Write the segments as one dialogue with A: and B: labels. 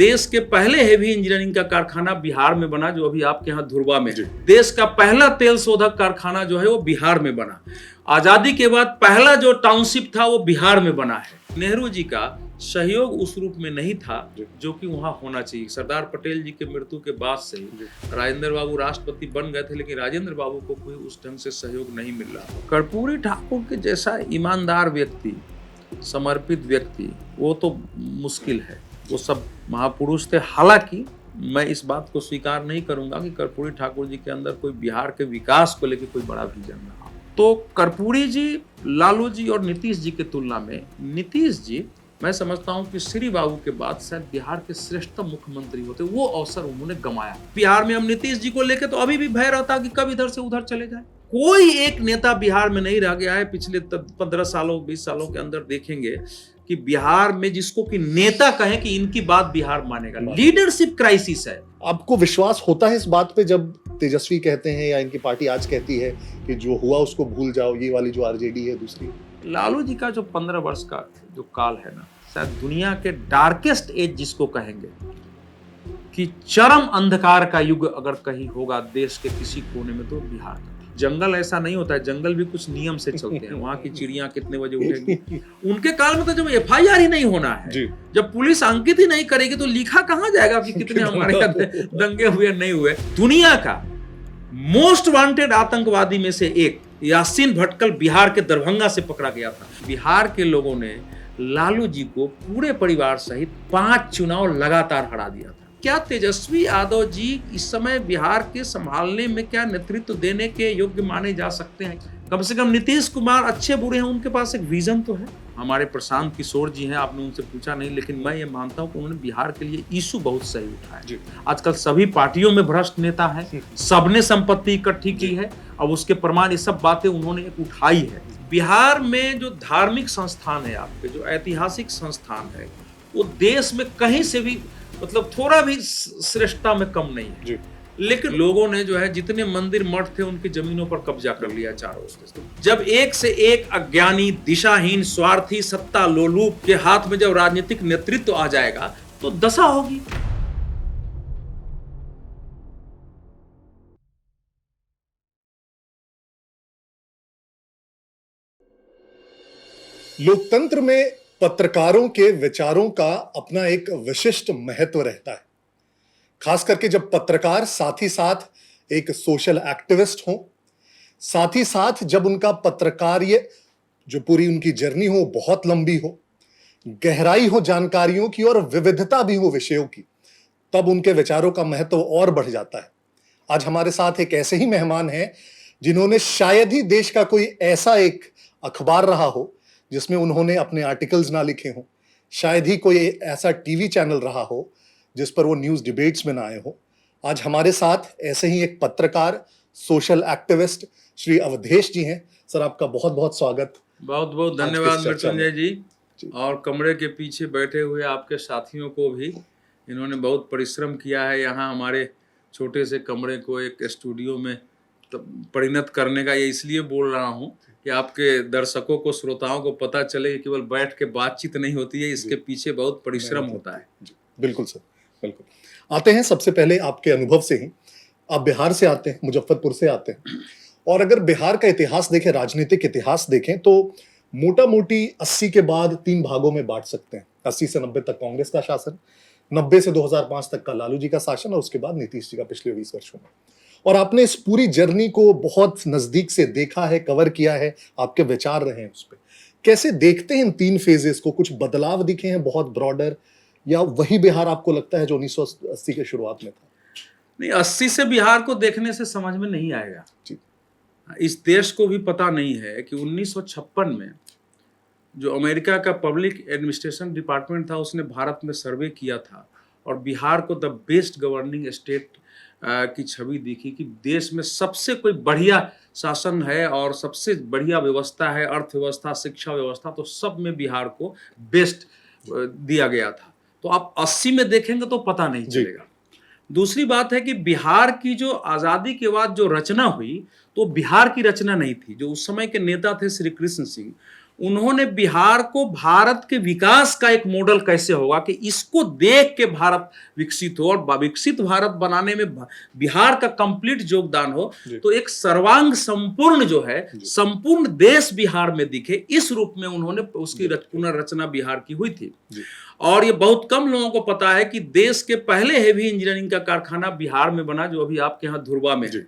A: देश के पहले हेवी इंजीनियरिंग का कारखाना बिहार में बना, जो अभी आपके यहाँ धुरवा में है। देश का पहला तेल शोधक कारखाना जो है वो बिहार में बना। आजादी के बाद पहला जो टाउनशिप था वो बिहार में बना है। नेहरू जी का सहयोग उस रूप में नहीं था जो कि वहां होना चाहिए। सरदार पटेल जी के मृत्यु के बाद से राजेंद्र बाबू राष्ट्रपति बन गए थे, लेकिन राजेंद्र बाबू को कोई उस ढंग से सहयोग नहीं मिल रहा। कर्पूरी ठाकुर के जैसा ईमानदार व्यक्ति, समर्पित व्यक्ति, वो तो मुश्किल है। वो सब महापुरुष थे। हालांकि मैं इस बात को स्वीकार नहीं करूंगा कि कर्पूरी ठाकुर जी के अंदर कोई बिहार के विकास को लेकर कोई बड़ा विजन रहा। तो कर्पूरी जी, लालू जी और नीतीश जी की तुलना में नीतीश जी, मैं समझता हूं कि श्री बाबू के बाद शायद बिहार के श्रेष्ठतम मुख्यमंत्री होते। वो अवसर उन्होंने गंवाया। बिहार में हम नीतीश जी को लेकर तो अभी भी भय रहता कि कब इधर से उधर चले जाए। कोई एक नेता बिहार में नहीं रह गया है पिछले 15 सालों 20 सालों के अंदर। देखेंगे कि बिहार में जिसको कि नेता कहें कि इनकी बात बिहार मानेगा। लीडरशिप क्राइसिस है।
B: आपको विश्वास होता है इस बात पे जब तेजस्वी कहते हैं या इनकी पार्टी आज कहती है कि जो हुआ उसको भूल जाओ, ये वाली जो आरजेडी है दूसरी?
A: लालू जी का जो 15 वर्ष का जो काल है ना, शायद दुनिया के डार्केस्ट एज जिसको कहेंगे, कि चरम अंधकार का युग अगर कहीं होगा देश के किसी कोने में, तो बिहार का। जंगल ऐसा नहीं होता है, जंगल भी कुछ नियम से चलते हैं। वहां की चिड़ियां कितने बजे उठेंगी। उनके काल में तो जब FIR ही नहीं होना है, जब पुलिस अंकित ही नहीं करेगी, तो लिखा कहां जाएगा कि कितने हमारे दंगे हुए नहीं हुए। दुनिया का मोस्ट वांटेड आतंकवादी में से एक यासीन भटकल बिहार के दरभंगा से पकड़ा गया था। बिहार के लोगों ने लालू जी को पूरे परिवार सहित 5 चुनाव लगातार हरा दिया था। क्या तेजस्वी यादव जी इस समय बिहार के संभालने में क्या नेतृत्व देने के योग्य माने जा सकते हैं? कम से कम नीतीश कुमार अच्छे बुरे हैं, उनके पास एक विजन तो है। हमारे प्रशांत किशोर जी हैं, आपने उनसे पूछा नहीं, लेकिन मैं ये मानता हूं कि उन्होंने बिहार के लिए इशू बहुत सही उठाया। आजकल सभी पार्टियों में भ्रष्ट नेता है, सबने संपत्ति इकट्ठी की है, अब उसके प्रमाण ये सब बातें उन्होंने एक उठाई है। बिहार में जो धार्मिक संस्थान है आपके, जो ऐतिहासिक संस्थान है, वो देश में कहीं से भी मतलब थोड़ा भी श्रेष्ठता में कम नहीं है। लेकिन लोगों ने जो है जितने मंदिर मठ थे उनकी जमीनों पर कब्जा कर लिया चारों ओर। जब एक से एक अज्ञानी, दिशाहीन, स्वार्थी, सत्ता लोलुप के हाथ में जब राजनीतिक नेतृत्व आ जाएगा तो दशा होगी।
B: लोकतंत्र में पत्रकारों के विचारों का अपना एक विशिष्ट महत्व रहता है, खास करके जब पत्रकार साथ ही साथ एक सोशल एक्टिविस्ट हो, साथ ही साथ जब उनका पत्रकार्य जो पूरी उनकी जर्नी हो बहुत लंबी हो, गहराई हो जानकारियों की और विविधता भी हो विषयों की, तब उनके विचारों का महत्व और बढ़ जाता है। आज हमारे साथ एक ऐसे ही मेहमान हैं जिन्होंने शायद ही देश का कोई ऐसा एक अखबार रहा हो जिसमें उन्होंने अपने आर्टिकल्स ना लिखे हों, शायद ही कोई ऐसा टीवी चैनल रहा हो जिस पर वो न्यूज़ डिबेट्स में ना आए हो। आज हमारे साथ ऐसे ही एक पत्रकार, सोशल एक्टिविस्ट श्री अवधेश जी हैं। सर, आपका बहुत बहुत स्वागत।
A: बहुत बहुत धन्यवाद मृत्युंजय जी। और कमरे के पीछे बैठे हुए आपके साथियों को भी, इन्होंने बहुत परिश्रम किया है यहाँ हमारे छोटे से कमरे को एक स्टूडियो में परिणत करने का। ये इसलिए बोल रहा हूँ कि आपके दर्शकों को, श्रोताओं को पता चले कि केवल बैठ के बातचीत नहीं होती है, इसके पीछे बहुत परिश्रम होता है।
B: बिल्कुल सर, बिल्कुल। आते हैं सबसे पहले आपके अनुभव से ही। आप बिहार से आते हैं, मुजफ्फरपुर से आते हैं, और अगर बिहार का इतिहास देखें, राजनीतिक इतिहास देखें, तो मोटा मोटी 80 के बाद 3 भागों में बांट सकते हैं। 80 से 90 तक कांग्रेस का शासन, 90 से 2005 तक का लालू जी का शासन, और उसके बाद नीतीश जी का पिछले 20 वर्षों में। और आपने इस पूरी जर्नी को बहुत नजदीक से देखा है, कवर किया है, आपके विचार रहे हैं उस पर। कैसे देखते हैं इन 3 फेजेस को? कुछ बदलाव दिखे हैं बहुत ब्रॉडर, या वही बिहार आपको लगता है जो 1980 के शुरुआत में था?
A: नहीं, 80 से बिहार को देखने से समझ में नहीं आएगा जी। इस देश को भी पता नहीं है कि 1956 में जो अमेरिका का पब्लिक एडमिनिस्ट्रेशन डिपार्टमेंट था, उसने भारत में सर्वे किया था और बिहार को द बेस्ट गवर्निंग स्टेट की छवि दिखी कि देश में सबसे कोई बढ़िया शासन है और सबसे बढ़िया व्यवस्था है, अर्थव्यवस्था, शिक्षा व्यवस्था, तो सब में बिहार को बेस्ट दिया गया था। तो आप 80 में देखेंगे तो पता नहीं चलेगा। दूसरी बात है कि बिहार की जो आज़ादी के बाद जो रचना हुई, तो बिहार की रचना नहीं थी। जो उस समय के नेता थे श्री कृष्ण सिंह, उन्होंने बिहार को भारत के विकास का एक मॉडल कैसे होगा कि इसको देख के भारत विकसित हो, और विकसित भारत बनाने में बिहार का कंप्लीट योगदान हो, तो एक सर्वांग संपूर्ण जो है संपूर्ण देश बिहार में दिखे, इस रूप में उन्होंने उसकी पुनर्रचना बिहार की हुई थी। और ये बहुत कम लोगों को पता है कि देश के पहले हेवी इंजीनियरिंग का कारखाना बिहार में बना, जो अभी आपके यहाँ धुरवा में है।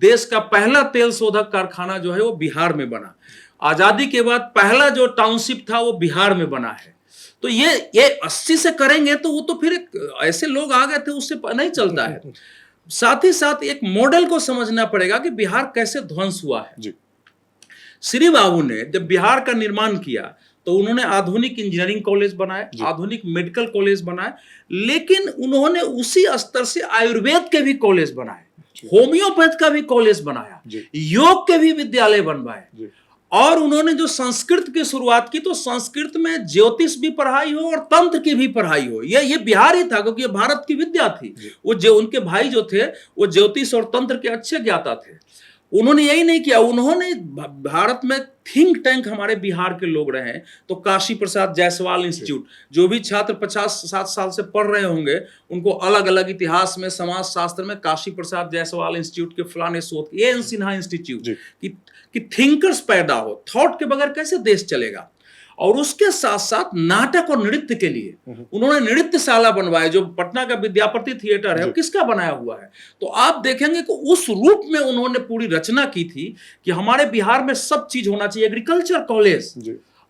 A: देश का पहला तेल शोधक कारखाना जो है वो बिहार में बना। आजादी के बाद पहला जो टाउनशिप था वो बिहार में बना है। तो ये 80 से करेंगे तो वो तो फिर ऐसे लोग आ गए थे, उससे नहीं चलता है। साथ ही साथ एक मॉडल को समझना पड़ेगा कि बिहार कैसे ध्वंस हुआ है। श्री बाबू ने जब बिहार का निर्माण किया तो उन्होंने आधुनिक इंजीनियरिंग कॉलेज बनाए, आधुनिक मेडिकल कॉलेज बनाए, लेकिन उन्होंने उसी स्तर से आयुर्वेद के भी कॉलेज बनाए, होम्योपैथ का भी कॉलेज बनाया, योग के भी विद्यालय बनवाए, और उन्होंने जो संस्कृत की शुरुआत की तो संस्कृत में ज्योतिष भी पढ़ाई हो और तंत्र की भी पढ़ाई हो। ये बिहार ही था, क्योंकि ये भारत की विद्या थी। वो जो उनके भाई जो थे वो ज्योतिष और तंत्र के अच्छे ज्ञाता थे। उन्होंने यही नहीं किया, उन्होंने भारत में थिंक टैंक हमारे बिहार के लोग रहे हैं, तो काशी प्रसाद जायसवाल इंस्टीट्यूट, जो भी छात्र 50-60 साल से पढ़ रहे होंगे उनको अलग अलग इतिहास में, समाज शास्त्र में काशी प्रसाद जायसवाल इंस्टीट्यूट के फलाने शोध, एन सिन्हा इंस्टीट्यूट कि थिंकर्स पैदा हो, थॉट के बगैर कैसे देश चलेगा। और उसके साथ साथ नाटक और नृत्य के लिए उन्होंने नृत्यशाला बनवाए, जो पटना का विद्यापति थिएटर है, किसका बनाया हुआ है। तो आप देखेंगे कि उस रूप में उन्होंने पूरी रचना की थी कि हमारे बिहार में सब चीज होना चाहिए। एग्रीकल्चर कॉलेज,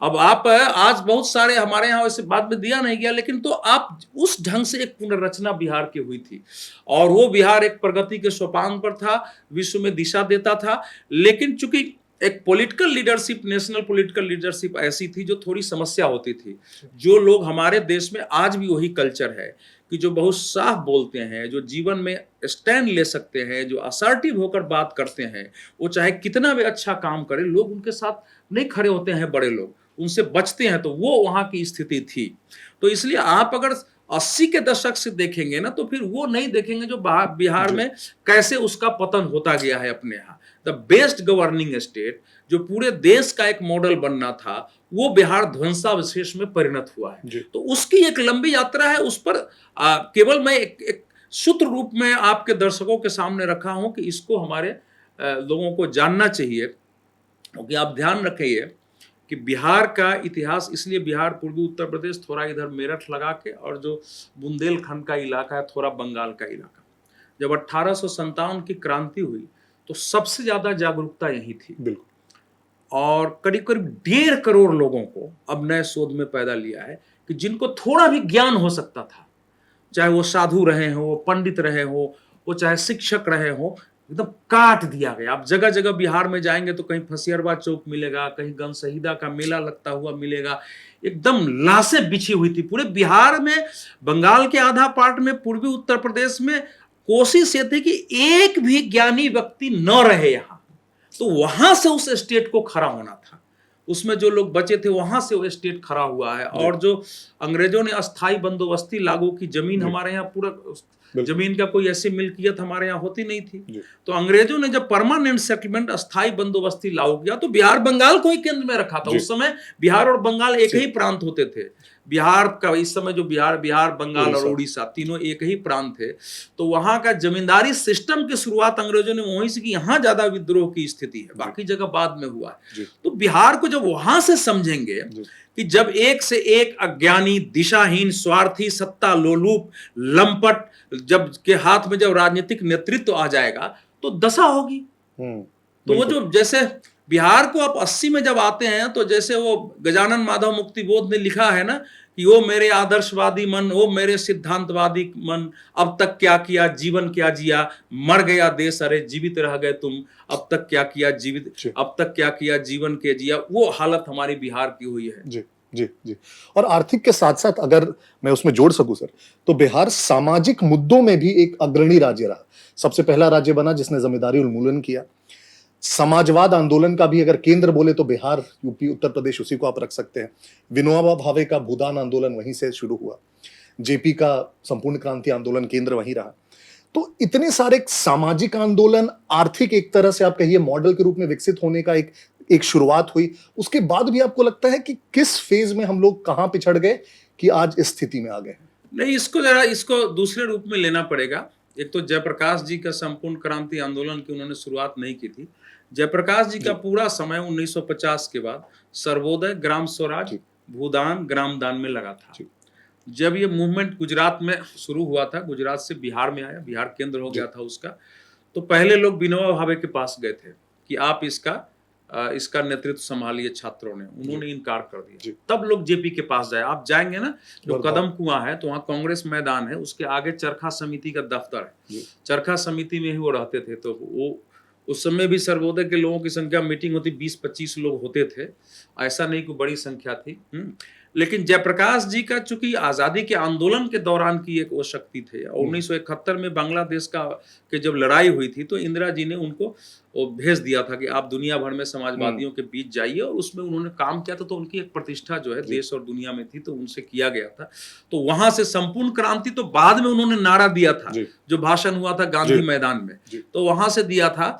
A: अब आप आज बहुत सारे हमारे यहाँ वैसे बाद में दिया नहीं गया, लेकिन तो आप उस ढंग से एक पुनर्रचना बिहार की हुई थी, और वो बिहार एक प्रगति के सोपान पर था, विश्व में दिशा देता था। लेकिन चूंकि एक political leadership, national political leadership ऐसी थी जो थोड़ी समस्या होती थी। जो लोग हमारे देश में आज भी वही कल्चर है कि जो बहुत साफ बोलते हैं, जो जीवन में स्टैंड ले सकते हैं, जो असर्टिव होकर बात करते हैं, वो चाहे कितना भी अच्छा काम करे, लोग उनके साथ नहीं खड़े होते हैं, बड़े लोग उनसे बचते हैं। तो वो वहाँ की स्थिति थी। तो इसलिए आप अगर 80 के दशक से देखेंगे ना, तो फिर वो नहीं देखेंगे जो बिहार में कैसे उसका पतन होता गया है अपने यहाँ। द बेस्ट गवर्निंग स्टेट, जो पूरे देश का एक मॉडल बनना था, वो बिहार ध्वंसावशेष में परिणत हुआ है। तो उसकी एक लंबी यात्रा है। उस पर केवल मैं एक सूत्र रूप में आपके दर्शकों के सामने रखा हूं कि इसको हमारे लोगों को जानना चाहिए। क्योंकि आप ध्यान रखिए कि बिहार का इतिहास, इसलिए बिहार पूर्वी उत्तर प्रदेश थोड़ा इधर मेरठ लगा के, और जो बुंदेलखंड का इलाका है थोड़ा बंगाल का इलाका, जब 1857 की क्रांति हुई तो सबसे ज्यादा जागरूकता यही थी। बिल्कुल। और करीब करीब 1.5 करोड़ लोगों को अब नए शोध में पैदा लिया है कि जिनको थोड़ा भी ज्ञान हो सकता था, चाहे वो साधु रहे हो, पंडित रहे हो, वो चाहे शिक्षक रहे हो, एकदम काट दिया गया। आप जगह जगह बिहार में जाएंगे तो कहीं फसियरवा चौक मिलेगा, कहीं गम शहीदा का मेला लगता हुआ मिलेगा, एकदम लाशें बिछी हुई थी पूरे बिहार में। बंगाल के आधा पार्ट में, पूर्वी उत्तर प्रदेश में कोशिश ये थी कि एक भी ज्ञानी व्यक्ति न रहे यहाँ, तो वहां से उस स्टेट को खड़ा होना था। उसमें जो लोग बचे थे वहां से वो स्टेट खड़ा हुआ है। और जो अंग्रेजों ने अस्थाई बंदोबस्ती लागू की, जमीन हमारे यहाँ पूरा जमीन का कोई ऐसी मिल्कियत हमारे यहाँ होती नहीं थी, तो अंग्रेजों ने जब परमानेंट सेटलमेंट, अस्थाई बंदोबस्ती लागू किया तो बिहार बंगाल को ही केंद्र में रखा था। उस समय बिहार और बंगाल एक ही प्रांत होते थे। बिहार का इस समय जो बिहार बंगाल और उड़ीसा तीनों एक ही प्रांत थे। तो वहां का जमींदारी सिस्टम की शुरुआत अंग्रेजों ने वहीं से की। यहाँ ज्यादा विद्रोह की स्थिति है, बाकी जगह बाद में हुआ है। तो बिहार को जब वहां से समझेंगे कि जब एक से एक अज्ञानी, दिशाहीन, स्वार्थी, सत्ता लोलुप, लंपट जब के हाथ में जब राजनीतिक नेतृत्व आ जाएगा तो दशा होगी। तो वो जो, जैसे बिहार को आप 80 में जब आते हैं तो जैसे वो गजानन माधव मुक्तिबोध ने लिखा है ना कि वो मेरे आदर्शवादी मन, वो मेरे सिद्धांतवादी मन, अब तक क्या किया, जीवन क्या जिया, मर गया देश, अरे जीवित रह गए तुम, अब तक क्या किया जीवित, अब तक क्या किया, जीवन के जिया। वो हालत हमारी बिहार की हुई है।
B: जी जी जी। और आर्थिक के साथ साथ अगर मैं उसमें जोड़ सकूं सर, तो बिहार सामाजिक मुद्दों में भी एक अग्रणी राज्य रहा। सबसे पहला राज्य बना जिसने जमींदारी उन्मूलन किया। समाजवाद आंदोलन का भी अगर केंद्र बोले तो बिहार, यूपी, उत्तर प्रदेश, उसी को आप रख सकते हैं। विनोबा भावे का भूदान आंदोलन वहीं से शुरू हुआ। जेपी का संपूर्ण क्रांति आंदोलन केंद्र वहीं रहा। तो इतने सारे सामाजिक आंदोलन, आर्थिक एक तरह से आप कहिए मॉडल के रूप में विकसित होने का एक एक शुरुआत हुई, उसके बाद भी आपको लगता है कि किस फेज में हम लोग कहां पिछड़ गए कि आज इस स्थिति में आ गए?
A: नहीं, इसको दूसरे रूप में लेना पड़ेगा। एक तो जयप्रकाश जी का संपूर्ण क्रांति आंदोलन की उन्होंने शुरुआत नहीं की थी। जयप्रकाश जी का पूरा समय 1950 के बाद सर्वोदय, ग्राम स्वराज, भूदान, ग्राम दान में लगा था। जब ये मूवमेंट गुजरात में शुरू हुआ था, गुजरात से बिहार में आया, बिहार केंद्र हो गया था उसका, तो पहले लोग विनोबा भावे के पास गए थे कि आप इसका नेतृत्व संभालिए छात्रों ने। उन्होंने इनकार कर दिया। तब लोग जेपी के पास जाए। आप जाएंगे ना, जो कदम कुआं है तो वहाँ कांग्रेस मैदान है, उसके आगे चरखा समिति का दफ्तर है। चरखा समिति में ही वो रहते थे। तो वो उस समय भी सर्वोदय के लोगों की संख्या, मीटिंग होती 20-25 लोग होते थे, ऐसा नहीं कोई बड़ी संख्या थी। लेकिन जयप्रकाश जी का चूंकि आजादी के आंदोलन के दौरान की एक वो शक्ति थे, और 1971 में बांग्लादेश के जब लड़ाई हुई थी तो इंदिरा जी ने उनको वो भेज दिया था कि आप दुनिया भर में समाजवादियों के बीच जाइए, और उसमें उन्होंने काम किया था। तो उनकी एक प्रतिष्ठा जो है देश और दुनिया में थी, तो उनसे किया गया था। तो वहां से संपूर्ण क्रांति तो बाद में उन्होंने नारा दिया था, जो भाषण हुआ था गांधी मैदान में, तो वहां से दिया था।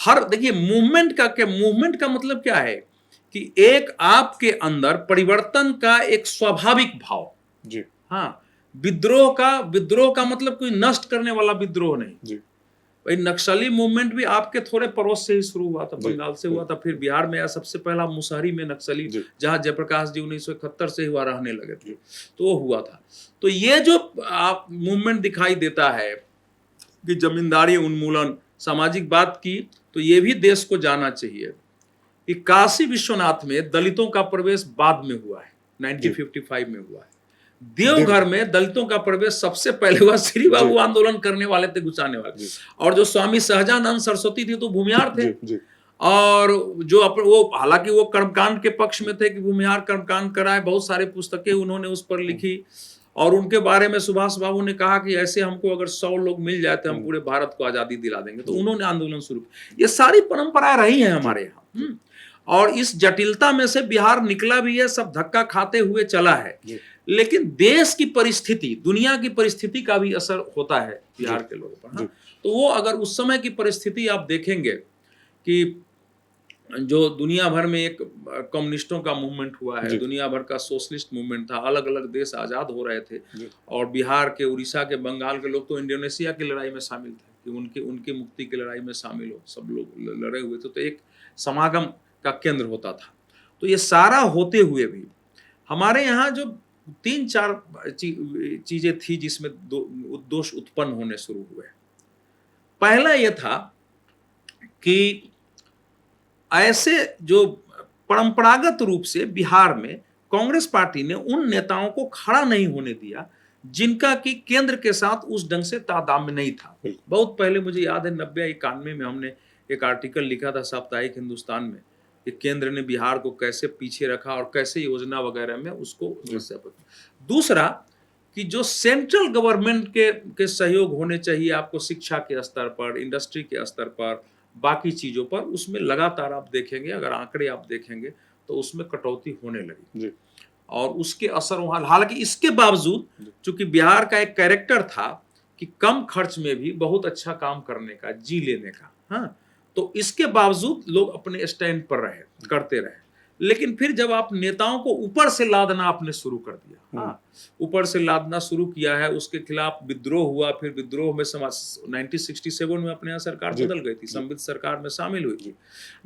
A: देखिए मूवमेंट का मतलब क्या है कि एक आपके अंदर परिवर्तन का एक स्वाभाविक भाव।
B: जी।
A: हाँ, विद्रोह का मतलब कोई नष्ट करने वाला विद्रोह नहीं।
B: जी।
A: भाई नक्सली मूवमेंट भी आपके थोड़े पड़ोस से ही शुरू हुआ था, बंगाल से हुआ था, फिर बिहार में आया सबसे पहला मुसहरी में नक्सली, जहां जयप्रकाश जी 1971 से हुआ रहने लगे थे, तो वो हुआ था। तो ये जो आप मूवमेंट दिखाई देता है कि जमींदारी उन्मूलन, सामाजिक बात की, तो ये भी देश को जाना चाहिए कि काशी विश्वनाथ में दलितों का प्रवेश बाद में हुआ है, 1955 में हुआ है। देवघर में दलितों का प्रवेश सबसे पहले हुआ, श्री बाबू आंदोलन करने वाले थे, घुसाने वाले। और जो स्वामी सहजानंद सरस्वती थे तो भूमिहार थे। और जो वो हालांकि वो कर्मकांड के पक्ष में थे कि भूमिहार कर्मकांड कराए, बहुत सारे पुस्तकें उन्होंने उस पर लिखी। और उनके बारे में सुभाष बाबू ने कहा कि ऐसे हमको अगर 100 लोग मिल जाए तो हम पूरे भारत को आजादी दिला देंगे। तो उन्होंने आंदोलन शुरू किया। ये सारी परंपराएं रही हैं हमारे यहाँ, और इस जटिलता में से बिहार निकला भी है, सब धक्का खाते हुए चला है। लेकिन देश की परिस्थिति, दुनिया की परिस्थिति का भी असर होता है बिहार के लोगों पर। तो वो अगर उस समय की परिस्थिति आप देखेंगे कि जो दुनिया भर में एक कम्युनिस्टों का मूवमेंट हुआ है, दुनिया भर का सोशलिस्ट मूवमेंट था, अलग अलग देश आजाद हो रहे थे, और बिहार के, उड़ीसा के, बंगाल के लोग तो इंडोनेशिया की लड़ाई में शामिल थे कि उनकी मुक्ति की लड़ाई में शामिल हो, सब लोग लड़े हुए थे। तो एक समागम का केंद्र होता था। तो ये सारा होते हुए भी हमारे यहाँ जो 3-4 चीजें थी जिसमें दोष उत्पन्न होने शुरू हुए। पहला यह था कि ऐसे जो परंपरागत रूप से बिहार में कांग्रेस पार्टी ने उन नेताओं को खड़ा नहीं होने दिया जिनका कि केंद्र के साथ उस ढंग से तादाद नहीं था। बहुत पहले मुझे याद है 90-91 में हमने एक आर्टिकल लिखा था साप्ताहिक हिंदुस्तान में कि केंद्र ने बिहार को कैसे पीछे रखा और कैसे योजना वगैरह में उसको। दूसरा कि जो सेंट्रल गवर्नमेंट के सहयोग होने चाहिए आपको शिक्षा के स्तर पर, इंडस्ट्री के स्तर पर, बाकी चीजों पर, उसमें लगातार आप देखेंगे, अगर आंकड़े आप देखेंगे तो उसमें कटौती होने लगी और उसके असर वहां। हालांकि इसके बावजूद चूंकि बिहार का एक कैरेक्टर था कि कम खर्च में भी बहुत अच्छा काम करने का, जी लेने का, हाँ, तो इसके बावजूद लोग अपने स्टैंड पर करते रहे। लेकिन फिर जब आप नेताओं को ऊपर से लादना आपने शुरू कर दिया, हाँ, ऊपर से लादना शुरू किया है, उसके खिलाफ विद्रोह हुआ, फिर विद्रोह में 1967 में अपने यहाँ सरकार बदल गई थी, संविध सरकार में शामिल हुई थी।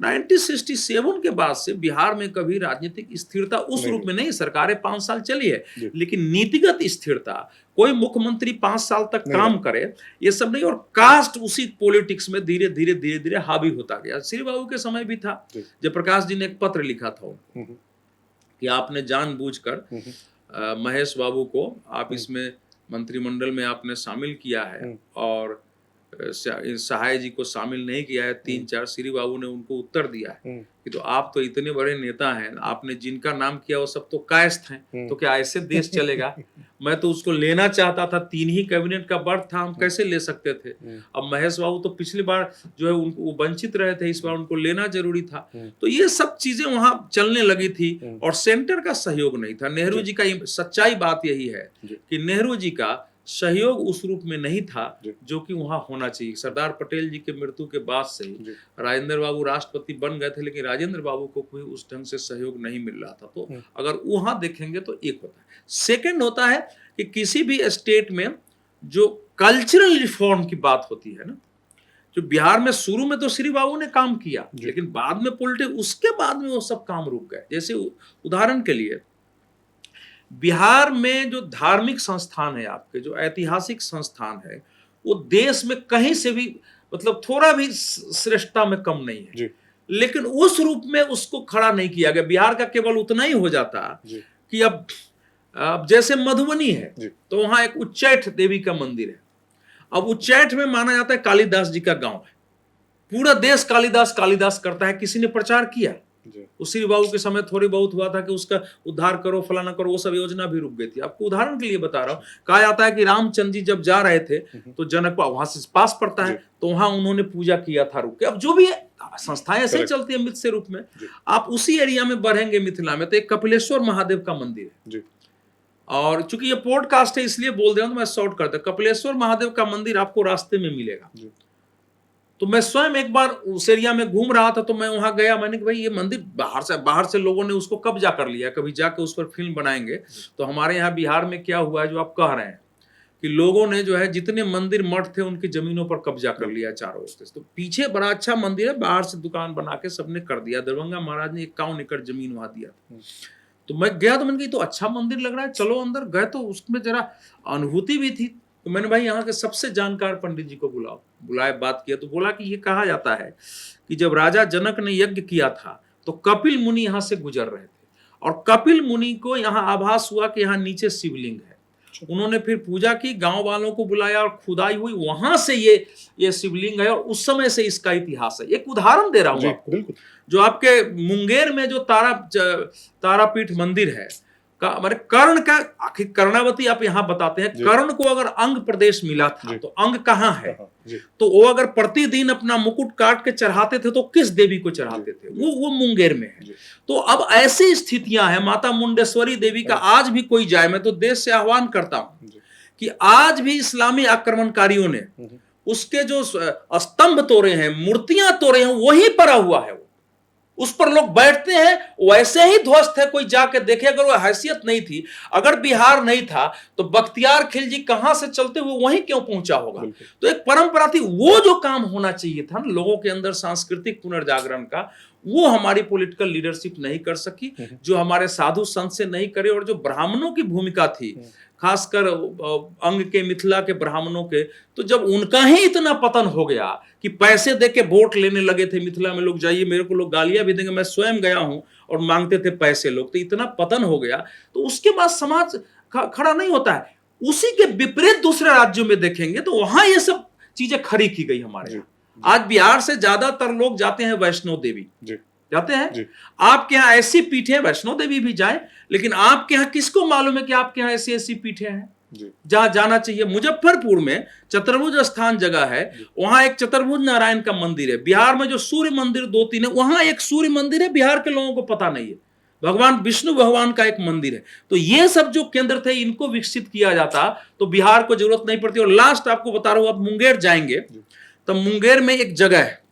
A: 1967 के बाद से बिहार में कभी राजनीतिक स्थिरता उस रूप में नहीं, सरकारें 5 साल चली है, लेकिन नीतिगत स्थिरता, कोई मुख्यमंत्री 5 साल तक काम करे, ये सब नहीं। और कास्ट उसी पॉलिटिक्स में धीरे धीरे हावी होता गया। श्री बाबू के समय भी था, जयप्रकाश जी ने एक पत्र लिखा था कि आपने जानबूझकर महेश बाबू को आप इसमें मंत्रिमंडल में आपने शामिल किया है और सहाय जी को शामिल नहीं किया है। 3-4 श्री बाबू ने उनको उत्तर दिया है कि तो आप तो इतने बड़े नेता हैं, आपने जिनका नाम किया वो सब तो कायस्थ हैं, तो क्या ऐसे देश चलेगा? मैं तो उसको लेना चाहता था, 3 ही कैबिनेट का बर्थ था, हम कैसे ले सकते थे? अब महेश बाबू तो पिछली बार जो है उनको वंचित रहे थे, इस बार उनको लेना जरूरी था। तो ये सब चीजें वहां चलने लगी थी और सेंटर का सहयोग नहीं था। नेहरू जी का सच्चाई बात यही है कि नेहरू जी का सहयोग उस रूप में नहीं था
B: जी।
A: जो कि वहाँ होना चाहिए। सरदार पटेल जी के मृत्यु के बाद से ही
B: जी।
A: राजेंद्र बाबू राष्ट्रपति बन गए थे, लेकिन राजेंद्र बाबू को कोई उस ढंग से सहयोग नहीं मिल रहा था। तो अगर वहाँ देखेंगे तो एक होता है। सेकंड होता है कि किसी भी स्टेट में जो कल्चरल रिफॉर्म की बात होती है ना, जो बिहार में शुरू में तो श्री बाबू ने काम किया, लेकिन बाद में उसके बाद में वो सब काम रुक गए। जैसे उदाहरण के लिए बिहार में जो धार्मिक संस्थान है, आपके जो ऐतिहासिक संस्थान है, वो देश में कहीं से भी मतलब थोड़ा भी श्रेष्ठता में कम नहीं है, लेकिन उस रूप में उसको खड़ा नहीं किया गया। बिहार का केवल उतना ही हो जाता कि अब जैसे मधुबनी है तो वहां एक उच्चैठ देवी का मंदिर है। अब उच्चैठ में माना जाता है कालिदास जी का गांव है, पूरा देश कालिदास कालिदास करता है। किसी ने प्रचार किया? उस श्री बाबू के समय थोड़ी बहुत हुआ था कि उसका उद्धार करो, फलाना करो, वो सब योजना भी रुक गई थी। आपको उदाहरण के लिए बता रहा हूँ, कहा जाता है कि रामचंद्र जी जब जा रहे थे तो जनक वहां से पास पड़ता है, तो वहां उन्होंने पूजा किया था रुक के। अब जो भी संस्थाएं ऐसे ही चलती है मिथ से रूप में। आप उसी एरिया में बढ़ेंगे मिथिला में तो एक कपिलेश्वर महादेव का मंदिर है, और चूंकि ये पॉडकास्ट है इसलिए बोल रहा हूं तो मैं शॉर्ट करता हूं। कपिलेश्वर महादेव का मंदिर आपको रास्ते में मिलेगा। तो मैं स्वयं एक बार उस एरिया में घूम रहा था, तो मैं वहां गया, मैंने कि भाई ये मंदिर बाहर से लोगों ने उसको कब्जा कर लिया, कभी जाके उस पर फिल्म बनाएंगे। तो हमारे यहाँ बिहार में क्या हुआ है जो आप कह रहे हैं कि लोगों ने जो है जितने मंदिर मठ थे उनकी जमीनों पर कब्जा कर लिया चारों ओर से। तो पीछे बड़ा अच्छा मंदिर है, बाहर से दुकान बना के सबने कर दिया। दरभंगा महाराज ने 51 एकड़ जमीन वहां दिया था। तो मैं गया तो मैंने कहा तो अच्छा मंदिर लग रहा है, चलो अंदर गए तो उसमें जरा अनुभूति भी थी। तो मैंने भाई यहाँ के सबसे जानकार पंडित जी को बुलाए, बात किया। तो बोला कि ये कहा जाता है कि जब राजा जनक ने यज्ञ किया था तो कपिल मुनि यहाँ से गुजर रहे थे, और कपिल मुनि को यहाँ आभास हुआ कि यहाँ नीचे शिवलिंग है। उन्होंने फिर पूजा की, गांव वालों को बुलाया और खुदाई हुई, वहां से ये शिवलिंग है, और उस समय से इसका इतिहास है। एक उदाहरण दे रहा हूं आपको, जो आपके मुंगेर में जो तारापीठ मंदिर है, हमारे कर्ण का, आखिर कर्णावती आप यहाँ बताते हैं, कर्ण को अगर अंग प्रदेश मिला था तो अंग कहाँ है? तो वो अगर प्रतिदिन अपना मुकुट काट के चढ़ाते थे तो किस देवी को चढ़ाते थे? वो मुंगेर में है। तो अब ऐसी स्थितियां हैं। माता मुंडेश्वरी देवी का आज भी कोई जाए, मैं तो देश से आह्वान करता हूं कि आज भी इस्लामी आक्रमणकारियों ने उसके जो स्तंभ तोड़े हैं, मूर्तियां तोड़े हैं, वही पड़ा हुआ है। उस पर लोग बैठते हैं, वैसे ही ध्वस्त है। कोई जाके देखे, अगर वो हैसियत नहीं थी, अगर बिहार नहीं था तो बख्तियार खिलजी कहां से चलते हुए वहीं क्यों पहुंचा होगा? तो एक परंपरा थी, वो जो काम होना चाहिए था ना लोगों के अंदर सांस्कृतिक पुनर्जागरण का, वो हमारी पॉलिटिकल लीडरशिप नहीं कर सकी, जो हमारे साधु संत से नहीं करे। और जो ब्राह्मणों की भूमिका थी, खासकर अंग के मिथिला के ब्राह्मणों के, तो जब उनका ही इतना पतन हो गया कि पैसे दे के वोट लेने लगे थे मिथिला में लोग, जाइए मेरे को लोग गालियां भी देंगे, मैं स्वयं गया हूं और मांगते थे पैसे लोग, तो इतना पतन हो गया, तो उसके बाद समाज खड़ा नहीं होता है। उसी के विपरीत दूसरे राज्यों में देखेंगे तो वहां ये सब चीजें खड़ी की गई हमारे यहाँ। आज बिहार से ज्यादातर लोग जाते हैं वैष्णो देवी, जाते हैं। आपके यहाँ ऐसी पीठे, वैष्णो देवी भी जाए, लेकिन आपके यहाँ किसको मालूम है कि आपके यहाँ ऐसी पीठे हैं जहां जाना चाहिए? मुजफ्फरपुर में चतुर्भुज स्थान जगह है, वहां एक चतुर्भुज नारायण का मंदिर है। बिहार में जो सूर्य मंदिर 2-3 है, वहां एक सूर्य मंदिर है, बिहार के लोगों को पता नहीं है। भगवान विष्णु भगवान का एक मंदिर है। तो ये सब जो केंद्र थे, इनको विकसित किया जाता तो बिहार को जरूरत नहीं पड़ती। और लास्ट आपको बता रहा हूं, आप मुंगेर जाएंगे तो मुंगेर में एक जगह है,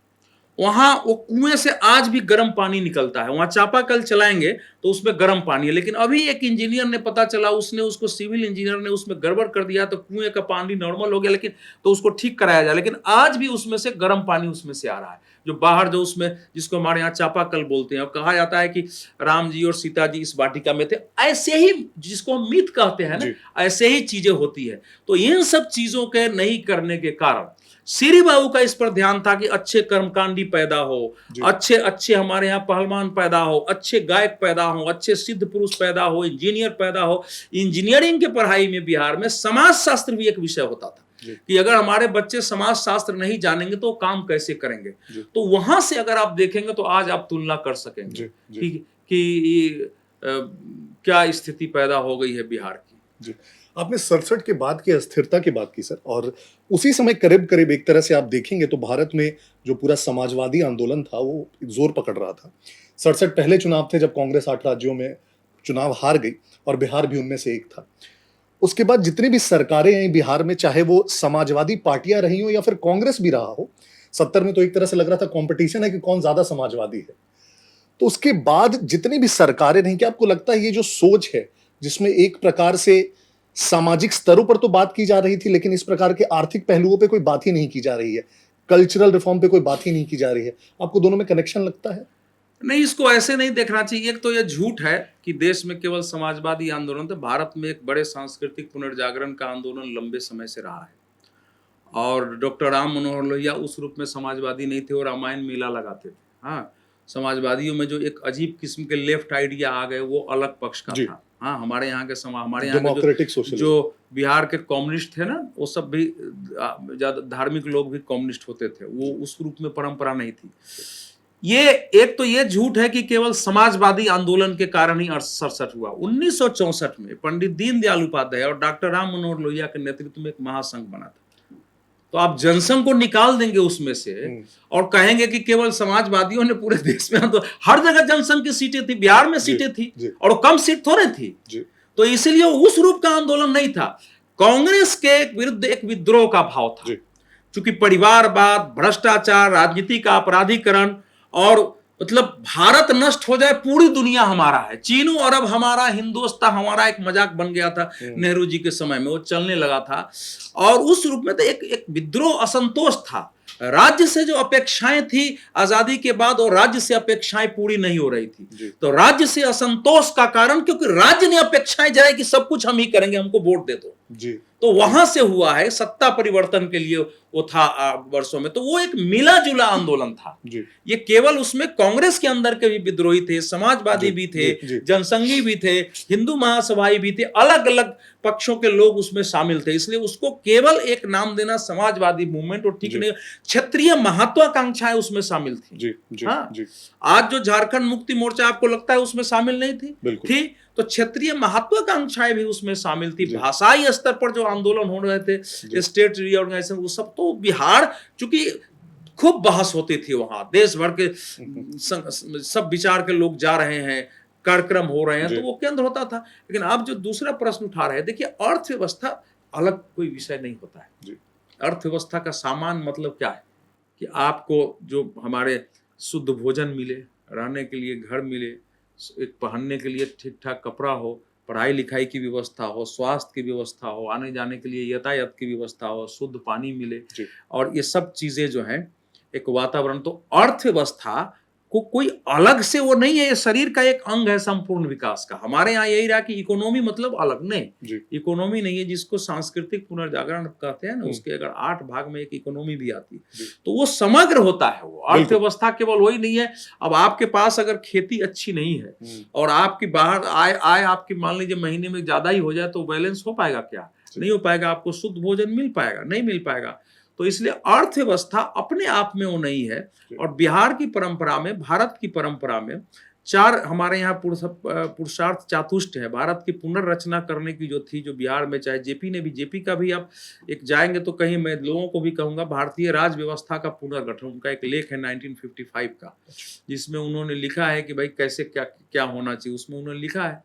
A: वहां वो कुएं से आज भी गर्म पानी निकलता है। वहां चापाकल चलाएंगे तो उसमें गर्म पानी है, लेकिन अभी एक इंजीनियर ने पता चला, उसको सिविल इंजीनियर ने उसमें गड़बड़ कर दिया, तो कुएं का पानी नॉर्मल हो गया, लेकिन तो उसको ठीक कराया जाए, लेकिन आज भी उसमें से गर्म पानी उसमें से आ रहा है, जो बाहर जो उसमें, जिसको हमारे यहाँ चापाकल बोलते हैं। और कहा जाता है कि राम जी और सीता जी इस वाटिका में थे। ऐसे ही, जिसको हम मिथ कहते हैं ना, ऐसे ही चीजें होती है। तो इन सब चीजों के नहीं करने के कारण श्री बाबू का इस पर ध्यान था कि अच्छे कर्मकांडी पैदा हो, अच्छे हमारे यहाँ पहलवान पैदा हो, अच्छे गायक पैदा हो, अच्छे सिद्ध पुरुष पैदा हो, इंजीनियर पैदा हो। इंजीनियरिंग के पढ़ाई में बिहार में समाज शास्त्र भी एक विषय होता था कि अगर हमारे बच्चे समाज शास्त्र नहीं जानेंगे तो काम कैसे करेंगे। तो वहां से अगर आप देखेंगे तो आज आप तुलना कर सकेंगे कि क्या स्थिति पैदा हो गई है बिहार की।
B: आपने 67 के बाद की अस्थिरता की बात की सर, और उसी समय करीब करीब एक तरह से आप देखेंगे तो भारत में जो पूरा समाजवादी आंदोलन था वो जोर पकड़ रहा था। 67 पहले चुनाव थे जब कांग्रेस 8 राज्यों में चुनाव हार गई और बिहार भी उनमें से एक था। उसके बाद जितनी भी सरकारें आई बिहार में, चाहे वो समाजवादी पार्टियां रही हो या फिर कांग्रेस भी रहा हो, 70 में तो एक तरह से लग रहा था कंपटीशन है कि कौन ज्यादा समाजवादी है। तो उसके बाद जितनी भी सरकारें रही, क्या आपको लगता है ये जो सोच है जिसमें एक प्रकार से सामाजिक स्तरों पर तो बात की जा रही थी, लेकिन इस प्रकार के आर्थिक पहलुओं पे कोई बात ही नहीं की जा रही है, कल्चरल रिफॉर्म पे कोई बात ही नहीं की जा रही है, आपको दोनों में कनेक्शन लगता है?
A: नहीं, इसको ऐसे नहीं देखना चाहिए। एक तो यह झूठ है कि देश में केवल समाजवादी आंदोलन थे। भारत में एक बड़े सांस्कृतिक पुनर्जागरण का आंदोलन लंबे समय से रहा है, और डॉक्टर राम मनोहर लोहिया उस रूप में समाजवादी नहीं थे, वो रामायण मेला लगाते थे। हाँ, समाजवादियों में जो एक अजीब किस्म के लेफ्ट आइडिया आ गए वो अलग पक्ष का
B: जी।
A: था। हाँ, हमारे यहाँ के हमारे यहाँ के
B: डेमोक्रेटिक सोशलिज्म।
A: जो बिहार के कम्युनिस्ट थे ना, वो सब भी ज्यादा धार्मिक लोग भी कम्युनिस्ट होते थे, वो उस रूप में परंपरा नहीं थी। ये एक तो ये झूठ है कि केवल समाजवादी आंदोलन के कारण ही 67 हुआ। 1964 में पंडित दीनदयाल उपाध्याय और डॉक्टर राम मनोहर लोहिया के नेतृत्व में एक महासंघ बना था। तो आप जनसंघ को निकाल देंगे उसमें से और कहेंगे कि केवल समाजवादियों ने पूरे देश में, तो हर जगह जनसंघ की सीटें थी, बिहार में सीटें थी और कम सीट थोड़े थी। तो इसलिए उस रूप का आंदोलन नहीं था। कांग्रेस के विरुद्ध एक विद्रोह का भाव था, क्योंकि परिवारवाद, भ्रष्टाचार, राजनीति का अपराधीकरण और मतलब भारत नष्ट हो जाए, पूरी दुनिया हमारा है, चीनू अरब हमारा, हिंदुस्तान हमारा, एक मजाक बन गया था नेहरू जी के समय में, वो चलने लगा था। और उस रूप में तो एक विद्रोह, असंतोष था। राज्य से जो अपेक्षाएं थी आजादी के बाद, और राज्य से अपेक्षाएं पूरी नहीं हो रही थी। तो राज्य से असंतोष का कारण, क्योंकि राज्य ने अपेक्षाएं जताई कि सब कुछ हम ही करेंगे, हमको वोट दे दो जी। तो वहां से हुआ है सत्ता परिवर्तन के लिए, वो था वर्षों में। तो वो एक मिला जुला आंदोलन था जी। ये केवल उसमें कांग्रेस के अंदर के भी विद्रोही थे, समाजवादी भी थे, जनसंघी भी थे, हिंदू महासभाई भी थे, अलग अलग पक्षों के लोग उसमें शामिल थे। इसलिए उसको केवल एक नाम देना समाजवादी मूवमेंट और ठीक नहीं। क्षेत्रीय महत्वाकांक्षाएं उसमें शामिल थी जी। हाँ, आज जो झारखंड मुक्ति मोर्चा आपको लगता है उसमें शामिल नहीं थी, तो क्षेत्रीय महत्वाकांक्षाएं भी उसमें शामिल थी। भाषाई स्तर पर जो आंदोलन हो रहे थे, स्टेट रीऑर्गेनाइजेशन, वो सब तो बिहार, चूंकि खूब बहस होती थी वहां, देश भर के सब विचार के लोग जा रहे हैं, कार्यक्रम हो रहे हैं, तो वो केंद्र होता था। लेकिन आप जो दूसरा प्रश्न उठा रहे हैं, देखिए अर्थव्यवस्था अलग कोई विषय नहीं होता है। अर्थव्यवस्था का सामान्य मतलब क्या है कि आपको जो हमारे शुद्ध भोजन मिले, रहने के लिए घर मिले, एक पहनने के लिए ठीक ठाक कपड़ा हो, पढ़ाई लिखाई की व्यवस्था हो, स्वास्थ्य की व्यवस्था हो, आने जाने के लिए यातायात की व्यवस्था हो, शुद्ध पानी मिले, और ये सब चीजें जो हैं, एक वातावरण। तो अर्थव्यवस्था को कोई अलग से वो नहीं है, ये शरीर का एक अंग है संपूर्ण विकास का। हमारे यहाँ यही रहा कि इकोनॉमी मतलब अलग, नहीं, इकोनॉमी नहीं है, जिसको सांस्कृतिक पुनर्जागरण कहते हैं ना, उसके अगर 8 भाग में एक इकोनॉमी भी आती है, तो वो समग्र होता है। वो अर्थव्यवस्था केवल वही नहीं है। अब आपके पास अगर खेती अच्छी नहीं है और आपकी बाहर आय आपकी मान लीजिए महीने में ज्यादा ही हो जाए, तो बैलेंस हो पाएगा क्या? नहीं हो पाएगा। आपको शुद्ध भोजन मिल पाएगा? नहीं मिल पाएगा। तो इसलिए अर्थव्यवस्था अपने आप में वो नहीं है। और बिहार की परंपरा में, भारत की परंपरा में 4 हमारे यहाँ पुरुषार्थ चातुष्ट है। भारत की पुनर्रचना करने की जो थी, जो बिहार में, चाहे जेपी ने भी, जेपी का भी आप एक जाएंगे तो कहीं मैं लोगों को भी कहूंगा, भारतीय राज व्यवस्था का पुनर्गठन, उनका एक लेख है 1955 का, जिसमें उन्होंने लिखा है कि भाई कैसे क्या क्या होना चाहिए। उसमें उन्होंने लिखा है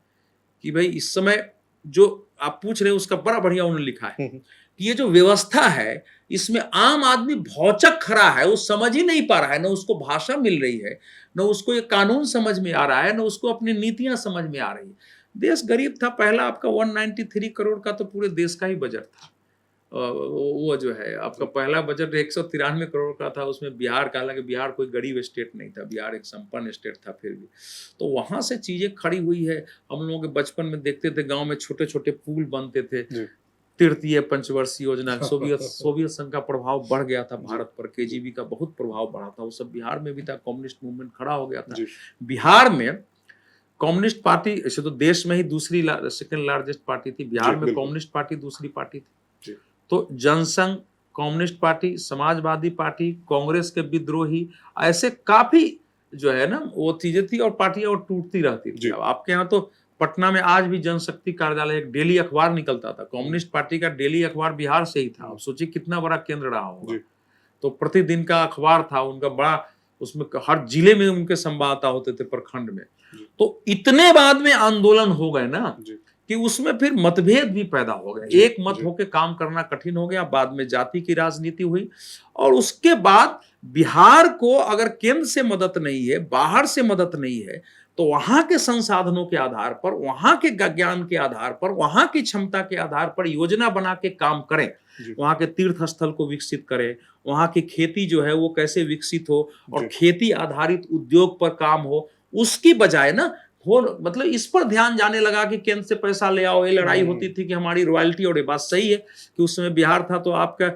A: कि भाई इस समय जो आप पूछ रहे हैं उसका बड़ा बढ़िया उन्होंने लिखा है कि ये जो व्यवस्था है, इसमें आम आदमी भौचक खड़ा है, वो समझ ही नहीं पा रहा है, ना उसको भाषा मिल रही है, ना उसको ये कानून समझ में आ रहा है, ना उसको अपनी नीतियां समझ में आ रही है। देश गरीब था। पहला आपका 193 करोड़ का तो पूरे देश का ही बजट था। वो जो है आपका पहला बजट 193 करोड़ का था। उसमें बिहार का, हालांकि बिहार कोई गरीब स्टेट नहीं था, बिहार एक संपन्न स्टेट था फिर भी। तो वहां से चीजें खड़ी हुई है। हम लोगों के बचपन में देखते थे, गांव में छोटे छोटे पुल बनते थे, तृतीय पंचवर्षीय योजना। सोवियत संघ का प्रभाव बढ़ गया था भारत पर, केजीबी का बहुत प्रभाव बढ़ा था, वो सब बिहार में भी था। कम्युनिस्ट मूवमेंट खड़ा हो गया था बिहार में। कम्युनिस्ट पार्टी ऐसे तो देश में ही दूसरी सेकंड लार्जेस्ट पार्टी थी, बिहार में कम्युनिस्ट पार्टी दूसरी पार्टी थी। तो जनसंघ, कम्युनिस्ट पार्टी, समाजवादी पार्टी, कांग्रेस के विद्रोही, ऐसे काफी जो है ना वो चीजें थी, और पार्टियां और टूटती रहती थी। आपके यहाँ तो पटना में आज भी जनशक्ति कार्यालय, एक डेली अखबार निकलता था, कम्युनिस्ट पार्टी का डेली अखबार बिहार से ही था। आप सोचिए कितना बड़ा केंद्र रहा होगा। तो प्रतिदिन का अखबार था उनका बड़ा, उसमें हर जिले में उनके संवाददाता होते थे, प्रखंड में। तो इतने बाद में आंदोलन हो गए ना कि उसमें फिर मतभेद भी पैदा हो गए।
B: जी,
A: एक मत
B: जी।
A: होके काम करना कठिन हो गया, बाद में जाति की राजनीति हुई और उसके बाद बिहार को अगर केंद्र से मदद नहीं है, बाहर से मदद नहीं है, तो वहां के संसाधनों के आधार पर, वहां के ज्ञान के आधार पर, वहां की क्षमता के आधार पर योजना बना के काम करें।
B: जी।
A: वहां के तीर्थ स्थल को विकसित करें, वहां की खेती जो है वो कैसे विकसित हो और
B: जी।
A: खेती आधारित उद्योग पर काम हो, उसकी बजाय ना हो मतलब इस पर ध्यान जाने लगा कि केंद्र से पैसा ले आओ। ये लड़ाई होती थी कि हमारी रॉयल्टी, और ये बात सही है कि उस समय बिहार था तो आपका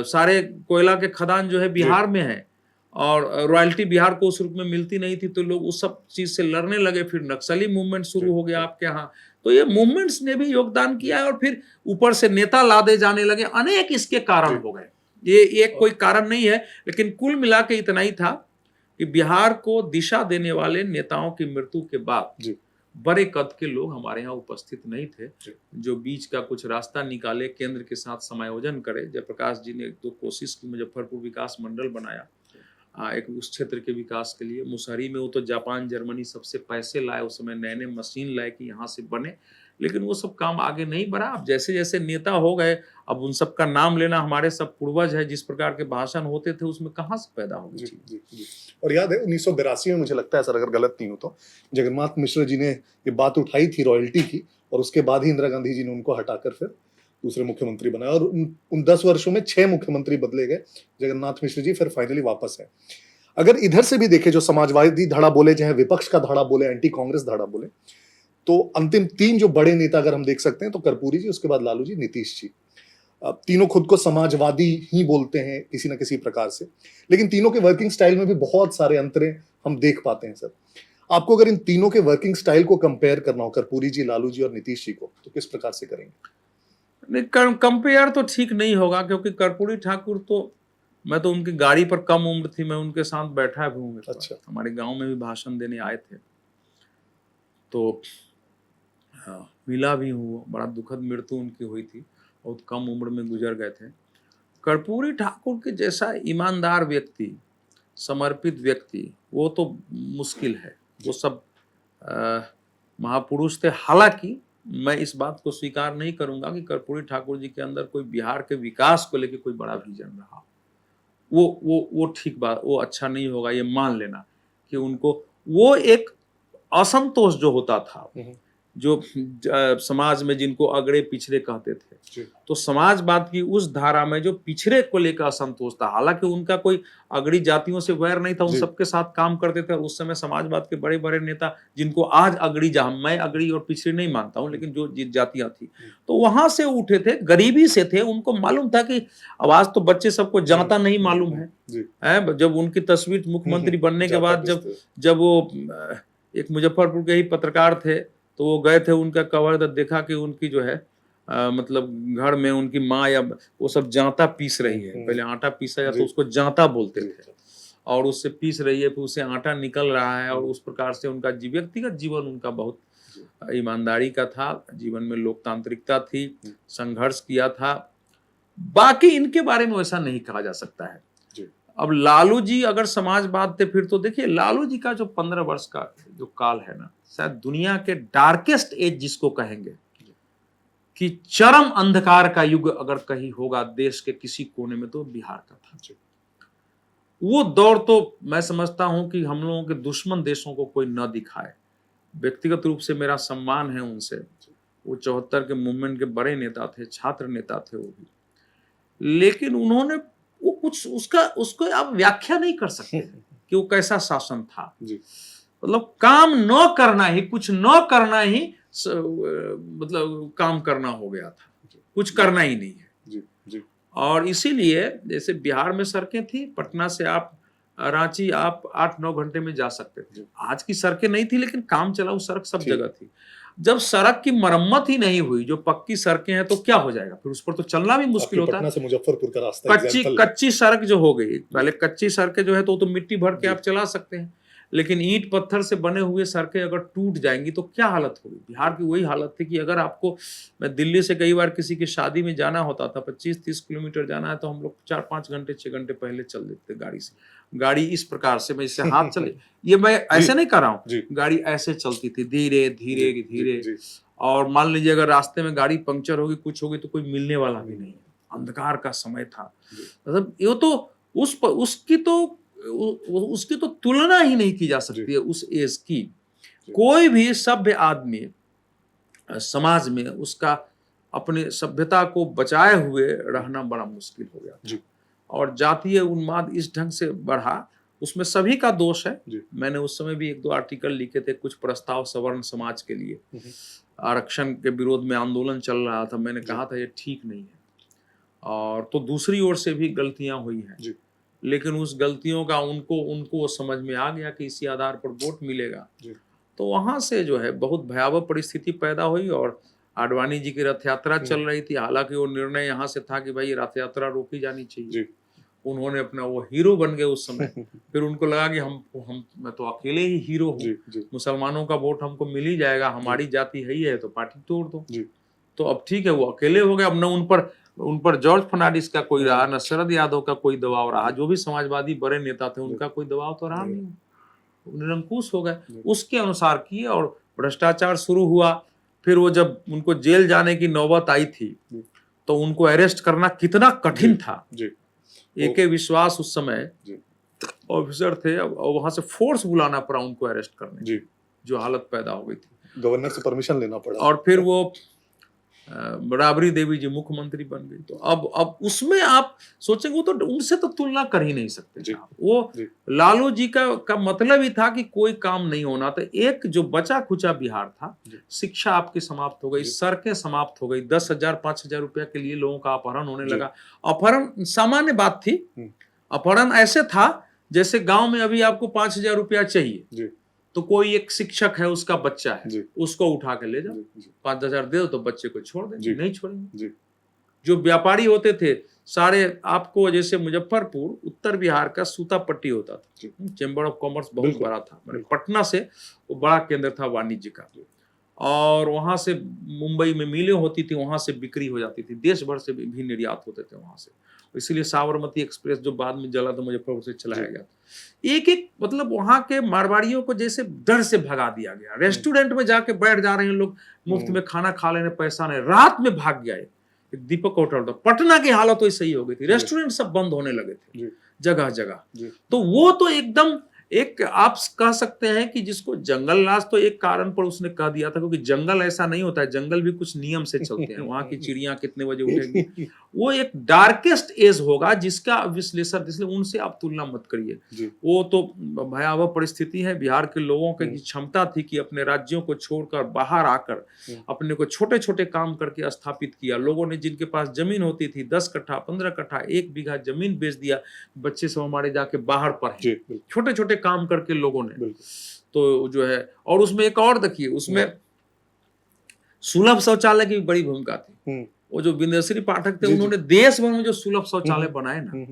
A: सारे कोयला के खदान जो है बिहार में है और रॉयल्टी बिहार को उस रूप में मिलती नहीं थी, तो लोग उस सब चीज से लड़ने लगे। फिर नक्सली मूवमेंट शुरू हो गया आपके यहाँ, तो ये मूवमेंट्स ने भी योगदान किया है और फिर ऊपर से नेता लादे जाने लगे, अनेक इसके कारण हो गए। ये एक कोई कारण नहीं है, लेकिन कुल मिला के इतना ही था कि बिहार को दिशा देने वाले नेताओं की मृत्यु के बाद बड़े कद के लोग हमारे यहाँ उपस्थित नहीं थे, जो बीच का कुछ रास्ता निकाले, केंद्र के साथ समायोजन करे। जयप्रकाश जी ने एक दो कोशिश की, मुजफ्फरपुर विकास मंडल बनाया एक उस क्षेत्र के विकास के लिए। मुसहरी में वो तो जापान जर्मनी सबसे पैसे लाए, उस समय नए नए मशीन लाए कि यहाँ से बने, लेकिन वो सब काम आगे नहीं बढ़ा। अब जैसे जैसे नेता हो गए, अब उन सब का नाम लेना, हमारे सब पूर्वज है, जिस प्रकार के भाषण होते थे उसमें कहाँ से पैदा हो गई।
B: जी। और याद है 1982 में, मुझे लगता है सर अगर गलत नहीं हो तो, जगन्नाथ मिश्र जी ने ये बात उठाई थी रॉयल्टी की, और उसके बाद ही इंदिरा गांधी जी ने उनको हटाकर फिर दूसरे मुख्यमंत्री बनाया और उन 10 वर्षों में 6 मुख्यमंत्री बदले गए। जगन्नाथ मिश्र जी फिर फाइनली वापस है। अगर इधर से भी देखे, जो समाजवादी धड़ा बोले, चाहे विपक्ष का धड़ा बोले, एंटी कांग्रेस धड़ा बोले, तो अंतिम 3 जो बड़े नेता अगर हम देख सकते हैं तो कर्पूरी जी, उसके बाद लालू जी, नीतीश जी। तीनों खुद को समाजवादी ही बोलते हैं किसी ना किसी प्रकार से, लेकिन तीनों के वर्किंग स्टाइल में भी बहुत सारे अंतरें हम देख पाते हैं। सर, आपको अगर इन तीनों के वर्किंग स्टाइल को कंपेयर करना हो, कर्पूरी जी, लालू जी और नीतीश जी को, तो किस प्रकार से करेंगे?
A: नहीं, कंपेयर तो ठीक नहीं होगा, क्योंकि कर्पूरी ठाकुर तो, मैं तो उनकी गाड़ी पर कम उम्र थी, मैं उनके साथ बैठा भी हूँ।
B: अच्छा।
A: हमारे गांव में भी भाषण देने आए थे, तो हाँ, मिला भी हूँ। बड़ा दुखद मृत्यु उनकी हुई थी, बहुत कम उम्र में गुजर गए थे। कर्पूरी ठाकुर के जैसा ईमानदार व्यक्ति, समर्पित व्यक्ति, वो तो मुश्किल है। वो सब महापुरुष थे। हालांकि मैं इस बात को स्वीकार नहीं करूंगा कि कर्पूरी ठाकुर जी के अंदर कोई बिहार के विकास को लेकर कोई बड़ा विजन रहा। वो ठीक बात, वो अच्छा नहीं होगा ये मान लेना कि उनको वो एक असंतोष जो होता था, जो समाज में जिनको अगड़े पिछड़े कहते थे, तो समाजवाद की उस धारा में जो पिछड़े को लेकर असंतोष था, हालांकि उनका कोई अगड़ी जातियों से वैर नहीं था, उन सबके साथ काम करते थे। और उस समय समाजवाद के बड़े बड़े नेता, जिनको आज अगड़ी, जहां मैं अगड़ी और पिछड़े नहीं मानता हूं, लेकिन जो जातियां थी, तो वहां से उठे थे, गरीबी से थे। उनको मालूम था कि आवाज तो बच्चे सबको जाता नहीं मालूम है। जब उनकी तस्वीर मुख्यमंत्री बनने के बाद, जब वो एक मुजफ्फरपुर के ही पत्रकार थे, तो वो गए थे उनका कवर, देखा कि उनकी जो है मतलब घर में उनकी माँ या वो सब जांता पीस रही है। पहले आटा पीसा जाता तो उसको जांता बोलते थे, और उससे पीस रही है, फिर उससे आटा निकल रहा है। और उस प्रकार से उनका व्यक्तिगत जीवन उनका बहुत ईमानदारी का था, जीवन में लोकतांत्रिकता थी, संघर्ष किया था। बाकी इनके बारे में वैसा नहीं कहा जा सकता है। अब लालू जी अगर समाजवाद थे, फिर तो देखिए लालू जी का जो 15 वर्ष का जो काल है ना, शायद दुनिया के डार्केस्ट एज जिसको कहेंगे, कि चरम अंधकार का युग अगर कहीं होगा देश के किसी कोने में, तो बिहार का था। वो दौर तो मैं समझता हूं कि हम लोगों के दुश्मन देशों को कोई न दिखाए। व्यक्तिगत रूप से मेरा सम्मान है उनसे। वो 74 के मूवमेंट के बड़े नेता थे, छात्र नेता थे वो भी, लेकिन उन्होंने वो कुछ उसको आप व्याख्या नहीं कर सकते कि वो कैसा शासन था। मतलब काम न करना ही, कुछ न करना ही मतलब काम करना हो गया था, कुछ करना ही नहीं है। और इसीलिए जैसे बिहार में सड़कें थी, पटना से आप रांची आप 8-9 घंटे में जा सकते थे। आज की सड़कें नहीं थी, लेकिन काम चलाऊ सड़क सब जगह थी। जब सड़क की मरम्मत ही नहीं हुई, जो पक्की सड़कें हैं, तो क्या हो जाएगा? फिर उस पर तो चलना भी मुश्किल होता है।
B: पटना से मुजफ्फरपुर का रास्ता
A: कच्ची सड़क जो हो गई, पहले कच्ची सड़कें जो है तो मिट्टी भर के आप चला सकते हैं, लेकिन ईंट पत्थर से बने हुए सड़कें अगर टूट जाएंगी तो क्या हालत होगी। बिहार की वही हालत थी कि अगर आपको, मैं दिल्ली से कई बार किसी की शादी में जाना होता था, 25-30 किलोमीटर जाना है तो हम लोग 4-5 घंटे 6 घंटे पहले चल देते गाड़ी से। गाड़ी इस प्रकार से, मैं इससे हाथ चले, ये मैं ऐसे नहीं कर रहा हूँ, गाड़ी ऐसे चलती थी धीरे धीरे धीरे। और मान लीजिए अगर रास्ते में गाड़ी पंक्चर होगी, कुछ होगी, तो कोई मिलने वाला भी नहीं है, अंधकार का समय था। मतलब ये तो उसकी तो तुलना ही नहीं की जा सकती है उस एज की। कोई भी सभ्य आदमी समाज में उसका अपने सभ्यता को बचाए हुए रहना बड़ा मुश्किल हो गया। और जातीय उन्माद इस ढंग से बढ़ा, उसमें सभी का दोष है। मैंने उस समय भी 1-2 आर्टिकल लिखे थे, कुछ प्रस्ताव सवर्ण समाज के लिए, आरक्षण के विरोध में आंदोलन चल रहा था, मैंने कहा था ये ठीक नहीं है। और तो दूसरी ओर से भी गलतियां हुई हैं, लेकिन उस गलतियों का उनको समझ में आ गया कि इसी आधार पर वोट मिलेगा। तो वहां से जो है बहुत भयावह परिस्थिति पैदा हुई और आडवाणी जी की रथ यात्रा चल रही थी। हालांकि वो निर्णय यहाँ से था कि भाई रथ यात्रा रोकी जानी चाहिए। उन्होंने अपना वो हीरो बन गए उस समय। फिर उनको लगा कि मैं तो अकेले ही हीरो हूँ, मुसलमानों का वोट हमको मिल ही जाएगा, हमारी जाति है ही है, तो पार्टी तोड़ दो। तो अब ठीक है, वो अकेले हो गए। अब न उन पर जॉर्ज फर्नांडिस का कोई रहा, न शरद यादव का कोई दबाव रहा। जो भी समाजवादी बड़े नेता थे उनका कोई दबाव तो रहा नहीं, निरंकुश हो गए, उसके अनुसार किए। और भ्रष्टाचार शुरू हुआ। फिर वो जब उनको जेल जाने की नौबत आई थी तो उनको अरेस्ट करना कितना कठिन था। AK विश्वास उस समय ऑफिसर थे, और वहां से फोर्स बुलाना पड़ा उनको अरेस्ट करने, जो हालत पैदा हो गई थी।
B: गवर्नर से परमिशन लेना पड़ा।
A: और फिर वो राबड़ी देवी जी मुख्यमंत्री बन गई। तो अब उसमें आप सोचेंगे, वो तो उनसे तो तुलना कर ही नहीं सकते। वो लालू जी का मतलब ही था कि कोई काम नहीं होना। तो एक जो बचा खुचा बिहार था, शिक्षा आपकी समाप्त हो गई, सड़कें समाप्त हो गई, 10,000 5,000 रुपया के लिए लोगों का अपहरण होने लगा। अपहरण सामान्य बात थी। अपहरण ऐसे था जैसे गांव में अभी आपको 5,000 रुपया चाहिए, तो कोई एक शिक्षक है, उसका बच्चा है, उसको उठा के ले जाओ, 5,000 दे दो तो बच्चे को छोड़ देंगे, नहीं छोड़ेंगे। जो व्यापारी होते थे सारे, आपको जैसे मुजफ्फरपुर उत्तर बिहार का सूतापट्टी होता था, चेंबर ऑफ कॉमर्स बहुत बड़ा था, पटना से वो बड़ा केंद्र था वाणिज्य का। और वहां से मुंबई में मिलें होती थी, वहां से बिक्री हो जाती थी, देश भर से भी निर्यात होते थे वहां से। इसीलिए साबरमती एक्सप्रेस जो बाद में जला तो मुजफ्फरपुर से चलाया गया। एक मतलब वहां के मारवाड़ियों को जैसे डर से भगा दिया गया। रेस्टोरेंट में जाके बैठ जा रहे हैं लोग, मुफ्त में खाना खा लेने, पैसा नहीं, रात में भाग गया। एक दीपक होटल था, पटना की हालत तो सही हो गई थी, रेस्टोरेंट सब बंद होने लगे थे जगह जगह। तो वो तो एकदम एक आप कह सकते हैं कि जिसको जंगल राज तो एक कारण पर उसने कह दिया था, क्योंकि जंगल ऐसा नहीं होता है, जंगल भी कुछ नियम से चलते हैं। वहां की चिड़ियां कितने बजे उठेंगी, वो एक डार्केस्ट एज होगा जिसका विश्लेषण, इसलिए उनसे आप तुलना मत करिए। वो तो भयावह परिस्थिति है। बिहार के लोगों की क्षमता थी कि अपने राज्यों को छोड़कर बाहर आकर अपने को छोटे छोटे काम करके स्थापित किया। लोगों ने जिनके पास जमीन होती थी, 10 कट्ठा 15 कट्ठा 1 बीघा जमीन बेच दिया, बच्चे सब हमारे जाके बाहर पढ़े, छोटे छोटे काम करके लोगों ने। तो जो है, और उसमें एक और देखिए, उसमें सुलभ शौचालय की बड़ी भूमिका थी। वो जो विंध्यश्री पाठक थे, उन्होंने देश भर में जो सुलभ शौचालय बनाए ना,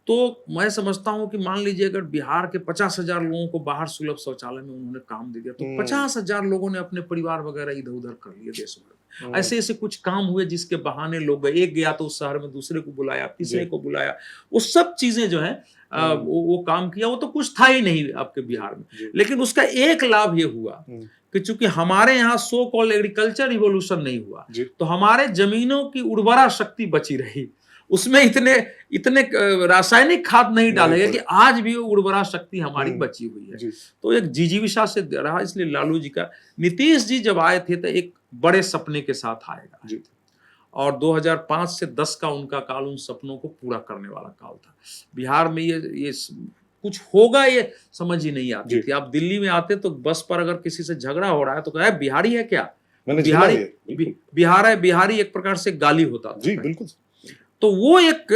A: तो मैं समझता हूं कि मान लीजिए अगर बिहार के 50,000 लोगों को बाहर सुलभ शौचालय में उन्होंने काम दे दिया, तो 50,000 लोगों ने अपने परिवार वगैरह इधर उधर कर लिए देश भर। ऐसे ऐसे कुछ काम हुए जिसके बहाने लोग गए, एक गया तो उस शहर में दूसरे को बुलाया, तीसरे को बुलाया, वो सब चीजें जो है वो काम किया। वो तो कुछ था ही नहीं आपके बिहार में, लेकिन उसका एक लाभ ये हुआ कि चूंकि हमारे यहाँ सो कॉल्ड एग्रीकल्चर रिवॉल्यूशन नहीं हुआ, तो हमारे जमीनों की उर्वरा शक्ति बची रही। उसमें इतने रासायनिक खाद नहीं डाले गए कि आज भी वो उर्वरा शक्ति हमारी बची हुई है। तो एक जिजीविषा से रहा। इसलिए लालू जी का, नीतीश जी जब आए थे तो एक बड़े सपने के साथ आएगा, और 2005 से 10 का उनका काल उन सपनों को पूरा करने वाला काल था। बिहार में ये कुछ होगा ये समझ ही नहीं आती थी। आप दिल्ली में आते तो बस पर अगर किसी से झगड़ा हो रहा है तो कहे बिहारी है क्या, बिहारी एक प्रकार से गाली होता था।
B: जी बिल्कुल।
A: तो वो एक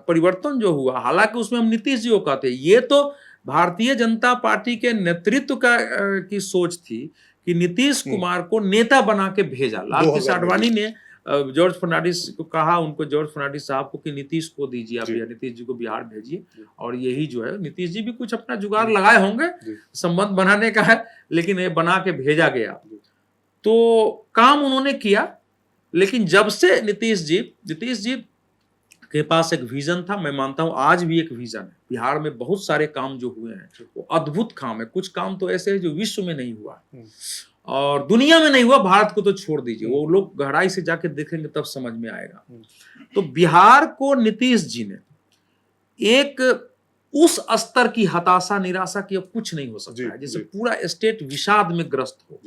A: परिवर्तन जो हुआ, हालांकि उसमें हम नीतीश जी को कहते हैं, ये तो भारतीय जनता पार्टी के नेतृत्व की सोच थी कि नीतीश कुमार को नेता बना के भेजा। लाल कृष्ण आडवाणी ने जॉर्ज फर्नांडिस को कहा, उनको जॉर्ज फर्नांडिस साहब को कि नीतीश को दीजिए आप,
B: जी।
A: या नीतीश जी को बिहार भेजिए,
B: जी।
A: और यही जो है नीतीश जी भी कुछ अपना जुगाड़ लगाए होंगे,
B: जी।
A: संबंध बनाने का है, लेकिन ये बना के भेजा गया।
B: जी।
A: तो काम उन्होंने किया, लेकिन जब से नीतीश जी के पास एक विजन था, मैं मानता हूं आज भी एक विजन है। बिहार में बहुत सारे काम जो हुए हैं वो अद्भुत काम है, कुछ काम तो ऐसे है जो विश्व में नहीं हुआ और दुनिया में नहीं हुआ, भारत को तो छोड़ दीजिए, वो लोग गहराई से जाके देखेंगे तब समझ में आएगा। तो बिहार को नीतीश जी ने एक उस स्तर की हताशा निराशा की अब कुछ नहीं हो सकता है, जैसे पूरा स्टेट विषाद में ग्रस्त हो,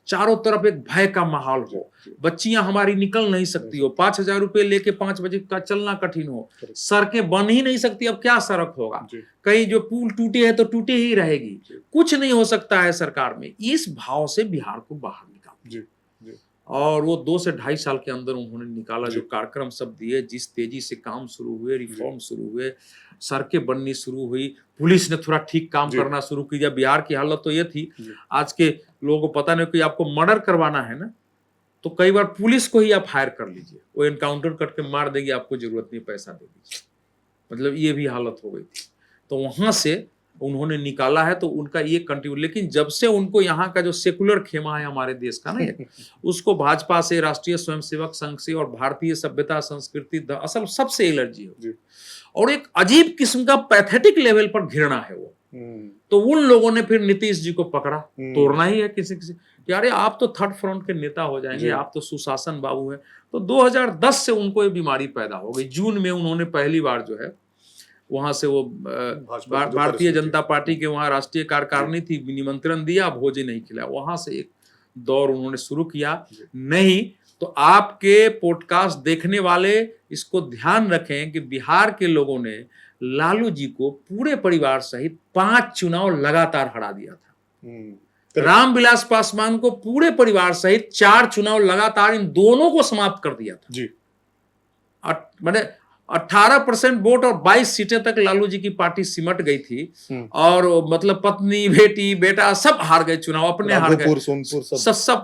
A: चारों तरफ एक भय का माहौल हो, बच्चियां हमारी निकल नहीं सकती हो, 5,000 रुपए लेके 5 बजे का चलना कठिन हो, सड़कें बन ही नहीं सकती, अब क्या सड़क होगा, कहीं जो पुल टूटे है तो टूटे ही रहेगी, कुछ नहीं हो सकता है सरकार में। इस भाव से बिहार को बाहर निकाला और वो 2 से 2.5 साल के अंदर उन्होंने निकाला। जो कार्यक्रम सब दिए, जिस तेजी से काम शुरू हुए, रिफॉर्म शुरू हुए, सड़कें बननी शुरू हुई, पुलिस ने थोड़ा ठीक काम करना शुरू किया। बिहार की हालत तो ये थी, आज के लोगों को पता नहीं कि आपको मर्डर करवाना है ना, तो कई बार पुलिस को ही आप हायर कर लीजिए, वो एनकाउंटर करके मार देगी, आपको जरूरत नहीं, पैसा दे दीजिए, मतलब ये भी हालत हो गई थी। तो वहां से उन्होंने निकाला है, तो उनका ये कंट्रीब्यूट। लेकिन जब से उनको यहाँ का जो सेकुलर खेमा है हमारे देश का ना, उसको भाजपा से, राष्ट्रीय स्वयंसेवक संघ से और भारतीय सभ्यता संस्कृति असल सबसे एलर्जी हो, और एक अजीब किस्म का पैथेटिक लेवल पर घृणा है वो। तो उन लोगों ने फिर नीतीश जी को पकड़ा, तोड़ना ही है किसी कि अरे आप तो थर्ड फ्रंट के नेता हो जाएंगे, आप तो सुशासन बाबू हैं। तो 2010 से उनको ये बीमारी पैदा हो गई। जून में उन्होंने पहली बार जो है वहां से वो भारतीय जनता पार्टी के वहां राष्ट्रीय कार्यकारिणी थी, निमंत्रण दिया, भोजन नहीं खिलाया, वहां से एक दौर उन्होंने शुरू किया। नहीं तो आपके पॉडकास्ट देखने वाले इसको ध्यान रखें कि बिहार के लोगों ने लालू जी को पूरे परिवार सहित 5 चुनाव लगातार हरा दिया था। रामविलास पासवान को पूरे परिवार सहित 4 चुनाव लगातार इन दोनों को समाप्त कर दिया था जी। मैंने 18% वोट और 22 सीटें तक लालू जी की पार्टी सिमट गई थी, और मतलब पत्नी, बेटी, बेटा सब हार गए चुनाव, अपने हार गए,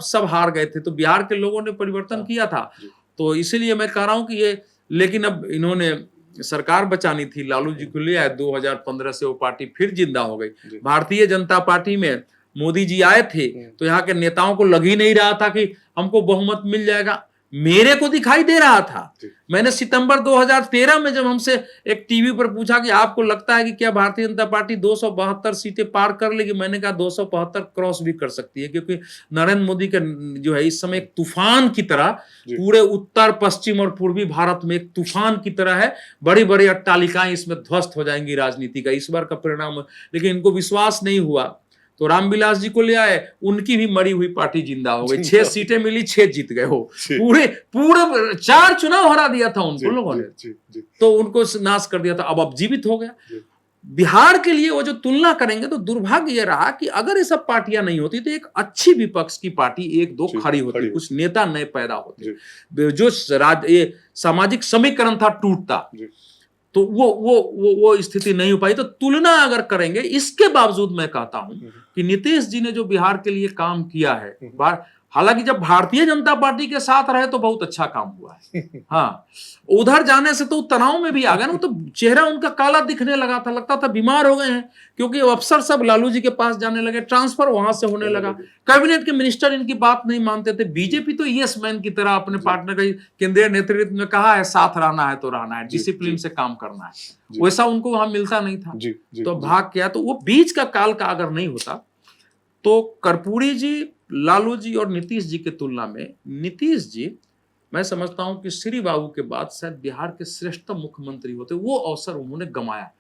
A: सब हार गए थे। तो बिहार के लोगों ने परिवर्तन किया था। तो इसीलिए मैं कह रहा हूं कि ये, लेकिन अब इन्होंने सरकार बचानी थी, लालू जी को ले आए, 2015 से वो पार्टी फिर जिंदा हो गई। भारतीय जनता पार्टी में मोदी जी आए थे तो यहाँ के नेताओं को लग ही नहीं रहा था कि हमको बहुमत मिल जाएगा। मेरे को दिखाई दे रहा था। मैंने सितंबर 2013 में जब हमसे एक टीवी पर पूछा कि आपको लगता है कि क्या भारतीय जनता पार्टी 272 सीटें पार कर लेगी, मैंने कहा 275 क्रॉस भी कर सकती है, क्योंकि नरेंद्र मोदी का जो है इस समय एक तूफान की तरह पूरे उत्तर, पश्चिम और पूर्वी भारत में एक तूफान की तरह है। बड़ी बड़ी अट्टालिकाएं इसमें ध्वस्त हो जाएंगी राजनीति का, इस बार का परिणाम। लेकिन इनको विश्वास नहीं हुआ तो रामविलास जी को ले आए, उनकी भी मरी हुई पार्टी जिंदा हो गई। 6 सीटें मिली, 6 जीत गए हो, पूरे 4 चुनाव हरा दिया था उनको लोगों ने, तो उनको नाश कर दिया था। अब जीवित हो गया। बिहार के लिए वो जो तुलना करेंगे तो दुर्भाग्य ये रहा कि अगर ये सब पार्टियां नहीं होती तो एक अच्छी विपक्ष की पार्टी 1-2 खड़ी होती, कुछ नेता नए पैदा होते, जो ये सामाजिक समीकरण था टूटता, तो वो स्थिति नहीं हो पाई। तो तुलना अगर करेंगे, इसके बावजूद मैं कहता हूं कि नीतीश जी ने जो बिहार के लिए काम किया है, हालांकि जब भारतीय जनता पार्टी के साथ रहे तो बहुत अच्छा काम हुआ है, हाँ, उधर जाने से तो तनाव में भी आ गए ना, तो चेहरा उनका काला दिखने लगा था, लगता था बीमार हो गए हैं, क्योंकि अफसर सब लालू जी के पास जाने लगे, ट्रांसफर वहां से होने लगा, कैबिनेट के मिनिस्टर इनकी बात नहीं मानते थे। बीजेपी तो यस मैन की तरह अपने पार्टनर का केंद्रीय नेतृत्व में कहा है, साथ रहना है तो रहना है, डिसिप्लिन से काम करना है, वैसा उनको वहां मिलता नहीं था, तो भाग गया। तो वो बीच का काल का अगर नहीं होता तो कर्पूरी जी, लालू जी और नीतीश जी की तुलना में नीतीश जी, मैं समझता हूं कि श्री बाबू के बाद शायद बिहार के श्रेष्ठतम मुख्यमंत्री होते। वो अवसर उन्होंने गंवाया,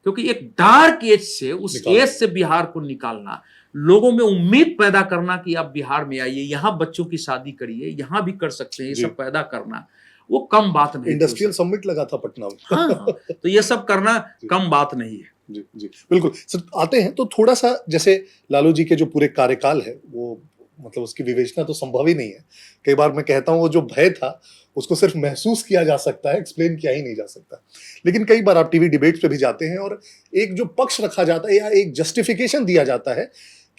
A: क्योंकि एक डार्क एज से, उस एज से बिहार को निकालना, लोगों में उम्मीद पैदा करना कि आप बिहार में आइए, यहाँ बच्चों की शादी करिए, यहाँ भी कर सकते हैं, ये सब पैदा करना, वो कम बात नहीं।
B: इंडस्ट्रियल समिट लगा था पटना में,
A: हाँ, तो ये सब करना कम बात नहीं है।
B: जी जी बिल्कुल सर। आते हैं तो थोड़ा सा, जैसे लालू जी के जो पूरे कार्यकाल है वो, मतलब उसकी विवेचना तो संभव ही नहीं है। कई बार मैं कहता हूं वो जो भय था उसको सिर्फ महसूस किया जा सकता है, एक्सप्लेन किया ही नहीं जा सकता। लेकिन कई बार आप टीवी डिबेट्स पे भी जाते हैं और एक जो पक्ष रखा जाता है या एक जस्टिफिकेशन दिया जाता है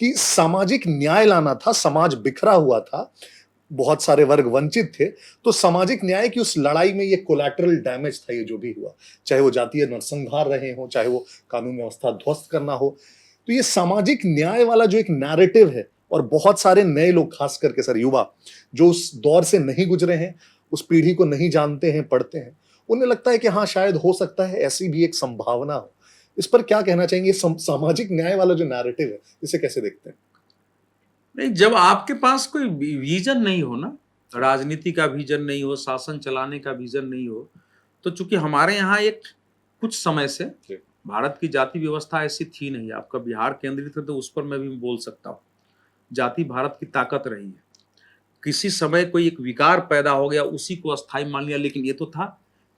B: कि सामाजिक न्याय लाना था, समाज बिखरा हुआ था, बहुत सारे वर्ग वंचित थे, तो सामाजिक न्याय की उस लड़ाई में ये कोलैटरल डैमेज था, ये जो भी हुआ, चाहे वो जातीय नरसंहार रहे हो, चाहे वो कानून व्यवस्था ध्वस्त करना हो, तो ये सामाजिक न्याय वाला जो एक नैरेटिव है, और बहुत सारे नए लोग, खास करके सर युवा, जो उस दौर से नहीं गुजरे हैं, उस पीढ़ी को नहीं जानते हैं, पढ़ते हैं, उन्हें लगता है कि हाँ शायद हो सकता है ऐसी भी एक संभावना हो। इस पर क्या कहना चाहेंगे? सामाजिक न्याय वाला जो नैरेटिव है, इसे कैसे देखते हैं?
A: नहीं, जब आपके पास कोई विजन नहीं हो ना, राजनीति का विजन नहीं हो, शासन चलाने का विजन नहीं हो, तो चूंकि हमारे यहाँ एक कुछ समय से भारत की जाति व्यवस्था ऐसी थी नहीं, आपका बिहार केंद्रित है तो उस पर मैं भी बोल सकता हूँ। जाति भारत की ताकत रही है। किसी समय कोई एक विकार पैदा हो गया, उसी को अस्थायी मान लिया, लेकिन ये तो था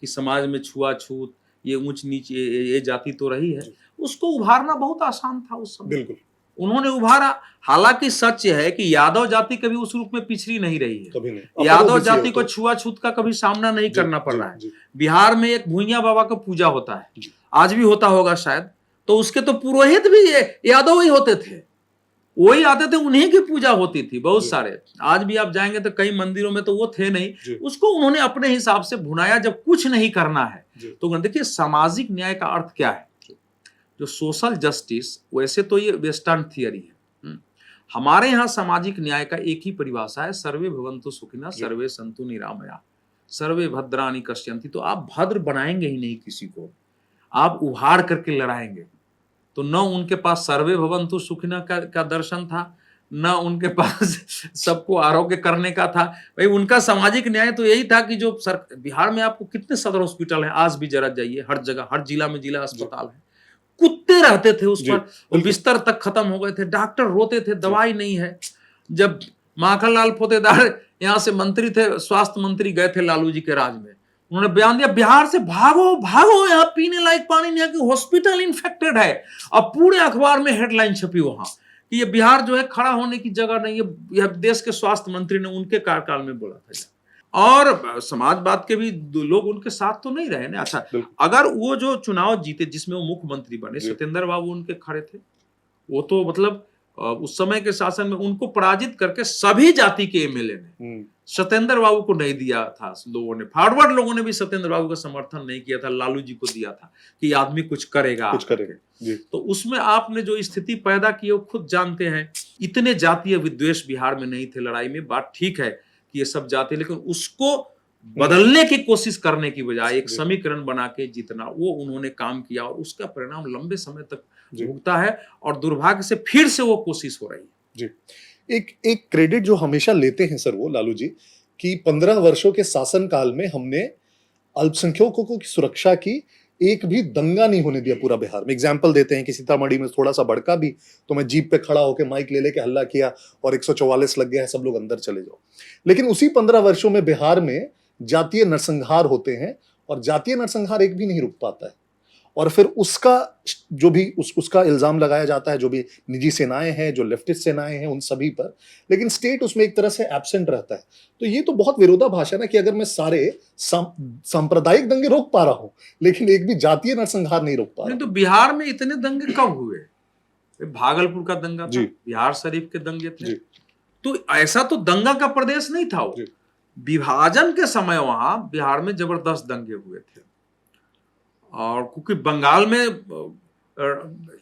A: कि समाज में छुआछूत, ये ऊंच नीच, ये जाति तो रही है, उसको उभारना बहुत आसान था उस समय।
B: बिल्कुल,
A: उन्होंने उभारा। हालांकि सच है कि यादव जाति कभी उस रूप में पिछड़ी नहीं रही है,
B: कभी नहीं।
A: यादव जाति को छुआछूत का कभी सामना नहीं करना पड़ रहा है। बिहार में एक भूइया बाबा का पूजा होता है, आज भी होता होगा शायद, तो उसके तो पुरोहित भी यादव ही होते थे, वही आते थे, उन्हीं की पूजा होती थी बहुत सारे। आज भी आप जाएंगे तो कई मंदिरों में तो वो थे नहीं, उसको उन्होंने अपने हिसाब से भुनाया। जब कुछ नहीं करना है तो देखिए सामाजिक न्याय का अर्थ क्या है, जो सोशल जस्टिस, वैसे तो ये वेस्टर्न थियरी है, हमारे यहाँ सामाजिक न्याय का एक ही परिभाषा है, सर्वे भवन्तु सुखिनः सर्वे सन्तु निरामया सर्वे भद्राणि पश्यन्ति। तो आप भद्र बनाएंगे ही नहीं किसी को, आप उभार करके लड़ाएंगे। तो न उनके पास सर्वे भवन्तु सुखिनः का दर्शन था, न उनके पास सबको आरोग्य करने का था। भाई उनका सामाजिक न्याय तो यही था कि जो बिहार में आपको कितने सदर हॉस्पिटल हैं, आज भी जरा जाइए, हर जगह, हर जिला में जिला अस्पताल है, कुत्ते रहते थे उस पर, बिस्तर तक खत्म हो गए थे, डॉक्टर रोते थे, दवाई नहीं है। जब माखनलाल पोतेदार यहाँ से मंत्री थे, स्वास्थ्य मंत्री गए थे लालू जी के राज में, उन्होंने बयान दिया बिहार से भागो भागो, यहाँ पीने लायक पानी नहीं है, कि हॉस्पिटल इन्फेक्टेड है। अब पूरे अखबार में हेडलाइन छपी वहां कि ये बिहार जो है खड़ा होने की जगह नहीं है। यह देश के स्वास्थ्य मंत्री ने उनके कार्यकाल में बोला था। और समाजवाद के भी लोग उनके साथ तो नहीं रहे ना। अच्छा, अगर वो जो चुनाव जीते जिसमें वो मुख्यमंत्री बने, सत्येंद्र बाबू उनके खड़े थे, वो तो मतलब उस समय के शासन में उनको पराजित करके सभी जाति के एमएलए ने सत्येंद्र बाबू को नहीं दिया था। लोगों ने, फॉरवर्ड लोगों ने भी सत्येंद्र बाबू का समर्थन नहीं किया था, लालू जी को दिया था कि आदमी कुछ करेगा, तो उसमें आपने जो स्थिति पैदा की वो खुद जानते हैं। इतने जातीय विद्वेष बिहार में नहीं थे लड़ाई में, बात ठीक है कि ये सब जाति, लेकिन उसको बदलने की कोशिश करने की बजाय एक समीकरण बना के जीतना, वो उन्होंने काम किया और उसका परिणाम लंबे समय तक भुगता है और दुर्भाग्य से फिर से वो कोशिश हो रही है।
B: जी, एक क्रेडिट जो हमेशा लेते हैं सर वो लालू जी, कि 15 वर्षों के शासन काल में हमने अल्पसंख्यकों की सुरक्षा की, एक भी दंगा नहीं होने दिया पूरा बिहार में। एग्जाम्पल देते हैं कि सीतामढ़ी में थोड़ा सा भड़का भी तो मैं जीप पे खड़ा होकर माइक ले लेके हल्ला किया और 144 लग गया है, सब लोग अंदर चले जाओ। लेकिन उसी 15 वर्षों में बिहार में जातीय नरसंहार होते हैं और जातीय नरसंहार एक भी नहीं रुक पाता है। और फिर उसका जो भी उसका इल्जाम लगाया जाता है, जो भी निजी सेनाएं हैं, जो लेफ्टिस्ट सेनाएं हैं, उन सभी पर, लेकिन स्टेट उसमें एक तरह से एब्सेंट रहता है। तो ये तो बहुत विरोधाभास है ना कि अगर मैं सारे सांप्रदायिक दंगे रोक पा रहा हूं लेकिन एक भी जातीय नरसंहार नहीं रोक पा रहा।
A: तो बिहार में इतने दंगे कब हुए? भागलपुर का दंगा था, बिहार शरीफ के दंगे थे, तो ऐसा तो दंगा का प्रदेश नहीं था वो। विभाजन के समय वहां बिहार में जबरदस्त दंगे हुए थे, और क्योंकि बंगाल में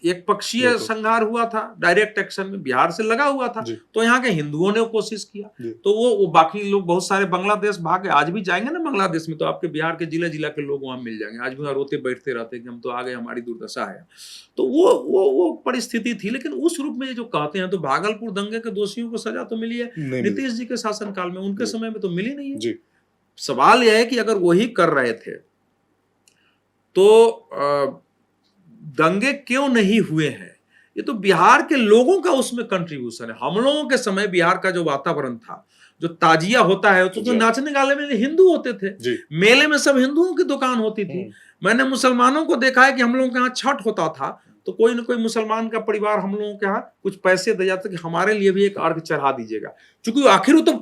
A: एक पक्षीय संहार हुआ था, डायरेक्ट एक्शन में बिहार से लगा हुआ था, तो यहाँ के हिंदुओं ने कोशिश किया, तो वो बाकी लोग बहुत सारे बांग्लादेश भागे। आज भी जाएंगे ना बांग्लादेश में तो आपके बिहार के जिला जिला के लोग वहां मिल जाएंगे, आज भी वहां रोते बैठते रहते हैं कि हम तो आ गए, हमारी दुर्दशा है। तो वो परिस्थिति थी। लेकिन उस रूप में जो कहते हैं, तो भागलपुर दंगे के दोषियों को सजा तो मिली है नीतीश जी के शासनकाल में, उनके समय में तो मिली नहीं है। सवाल यह है कि अगर वही कर रहे थे तो दंगे क्यों नहीं हुए हैं? ये तो बिहार के लोगों का उसमें कंट्रीब्यूशन है। हम लोगों के समय बिहार का जो वातावरण था, जो ताजिया होता है, तो नाचने गाले में हिंदू होते थे, मेले में सब हिंदुओं की दुकान होती थी। मैंने मुसलमानों को देखा है कि हम लोगों के यहाँ छठ होता था तो कोई ना कोई मुसलमान का परिवार हम लोगों के यहाँ कुछ पैसे दे जाते कि हमारे लिए भी एक अर्घ चढ़ा दीजिएगा, क्योंकि आखिर वो तो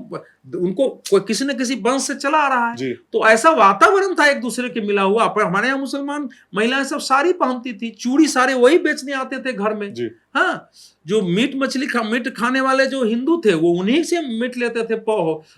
A: उनको कोई किसी न किसी वंश से चला आ रहा है। तो ऐसा वातावरण था एक दूसरे के मिला हुआ। पर हमारे यहाँ मुसलमान महिलाएं सब साड़ी पहनती थी, चूड़ी सारे वही बेचने आते थे घर में। हाँ, जो मीट मछली मीट खाने वाले जो हिंदू थे वो उन्हीं से मीट लेते थे।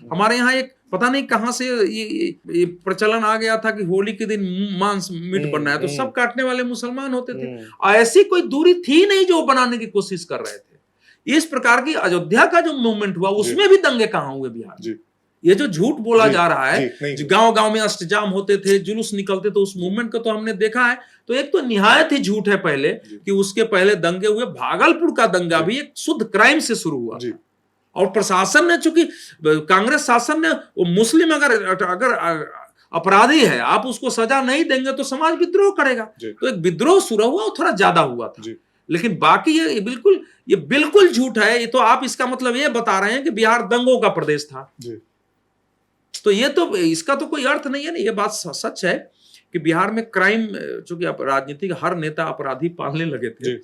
A: हमारे यहाँ एक पता नहीं कहां से ये प्रचलन आ गया था कि होली के दिन मांस मीट बनना है, तो सब काटने वाले मुसलमान होते थे। ऐसी कोई दूरी थी नहीं जो बनाने की कोशिश कर रहे थे। इस प्रकार की अयोध्या का जो मूवमेंट हुआ उसमें भी दंगे कहां हुए बिहार में? ये जो झूठ बोला जा रहा है, गांव गांव में अष्टजाम होते थे, जुलूस निकलते थे, उस मूवमेंट को तो हमने देखा है। तो एक तो निहायत ही झूठ है पहले कि उसके पहले दंगे हुए। भागलपुर का दंगा भी एक शुद्ध क्राइम से शुरू हुआ था। और प्रशासन ने, चूंकि कांग्रेस शासन ने, वो मुस्लिम अगर अपराधी है आप उसको सजा नहीं देंगे तो समाज विद्रोह करेगा। तो एक विद्रोह शुरू हुआ और थोड़ा ज्यादा हुआ था। लेकिन बाकी ये बिल्कुल झूठ है। ये तो आप इसका मतलब ये बता रहे हैं कि बिहार दंगों का प्रदेश था। तो ये तो इसका तो कोई अर्थ नहीं है ना। ये बात सच है कि बिहार में क्राइम, चूंकि राजनीतिक हर नेता अपराधी पालने लगे थे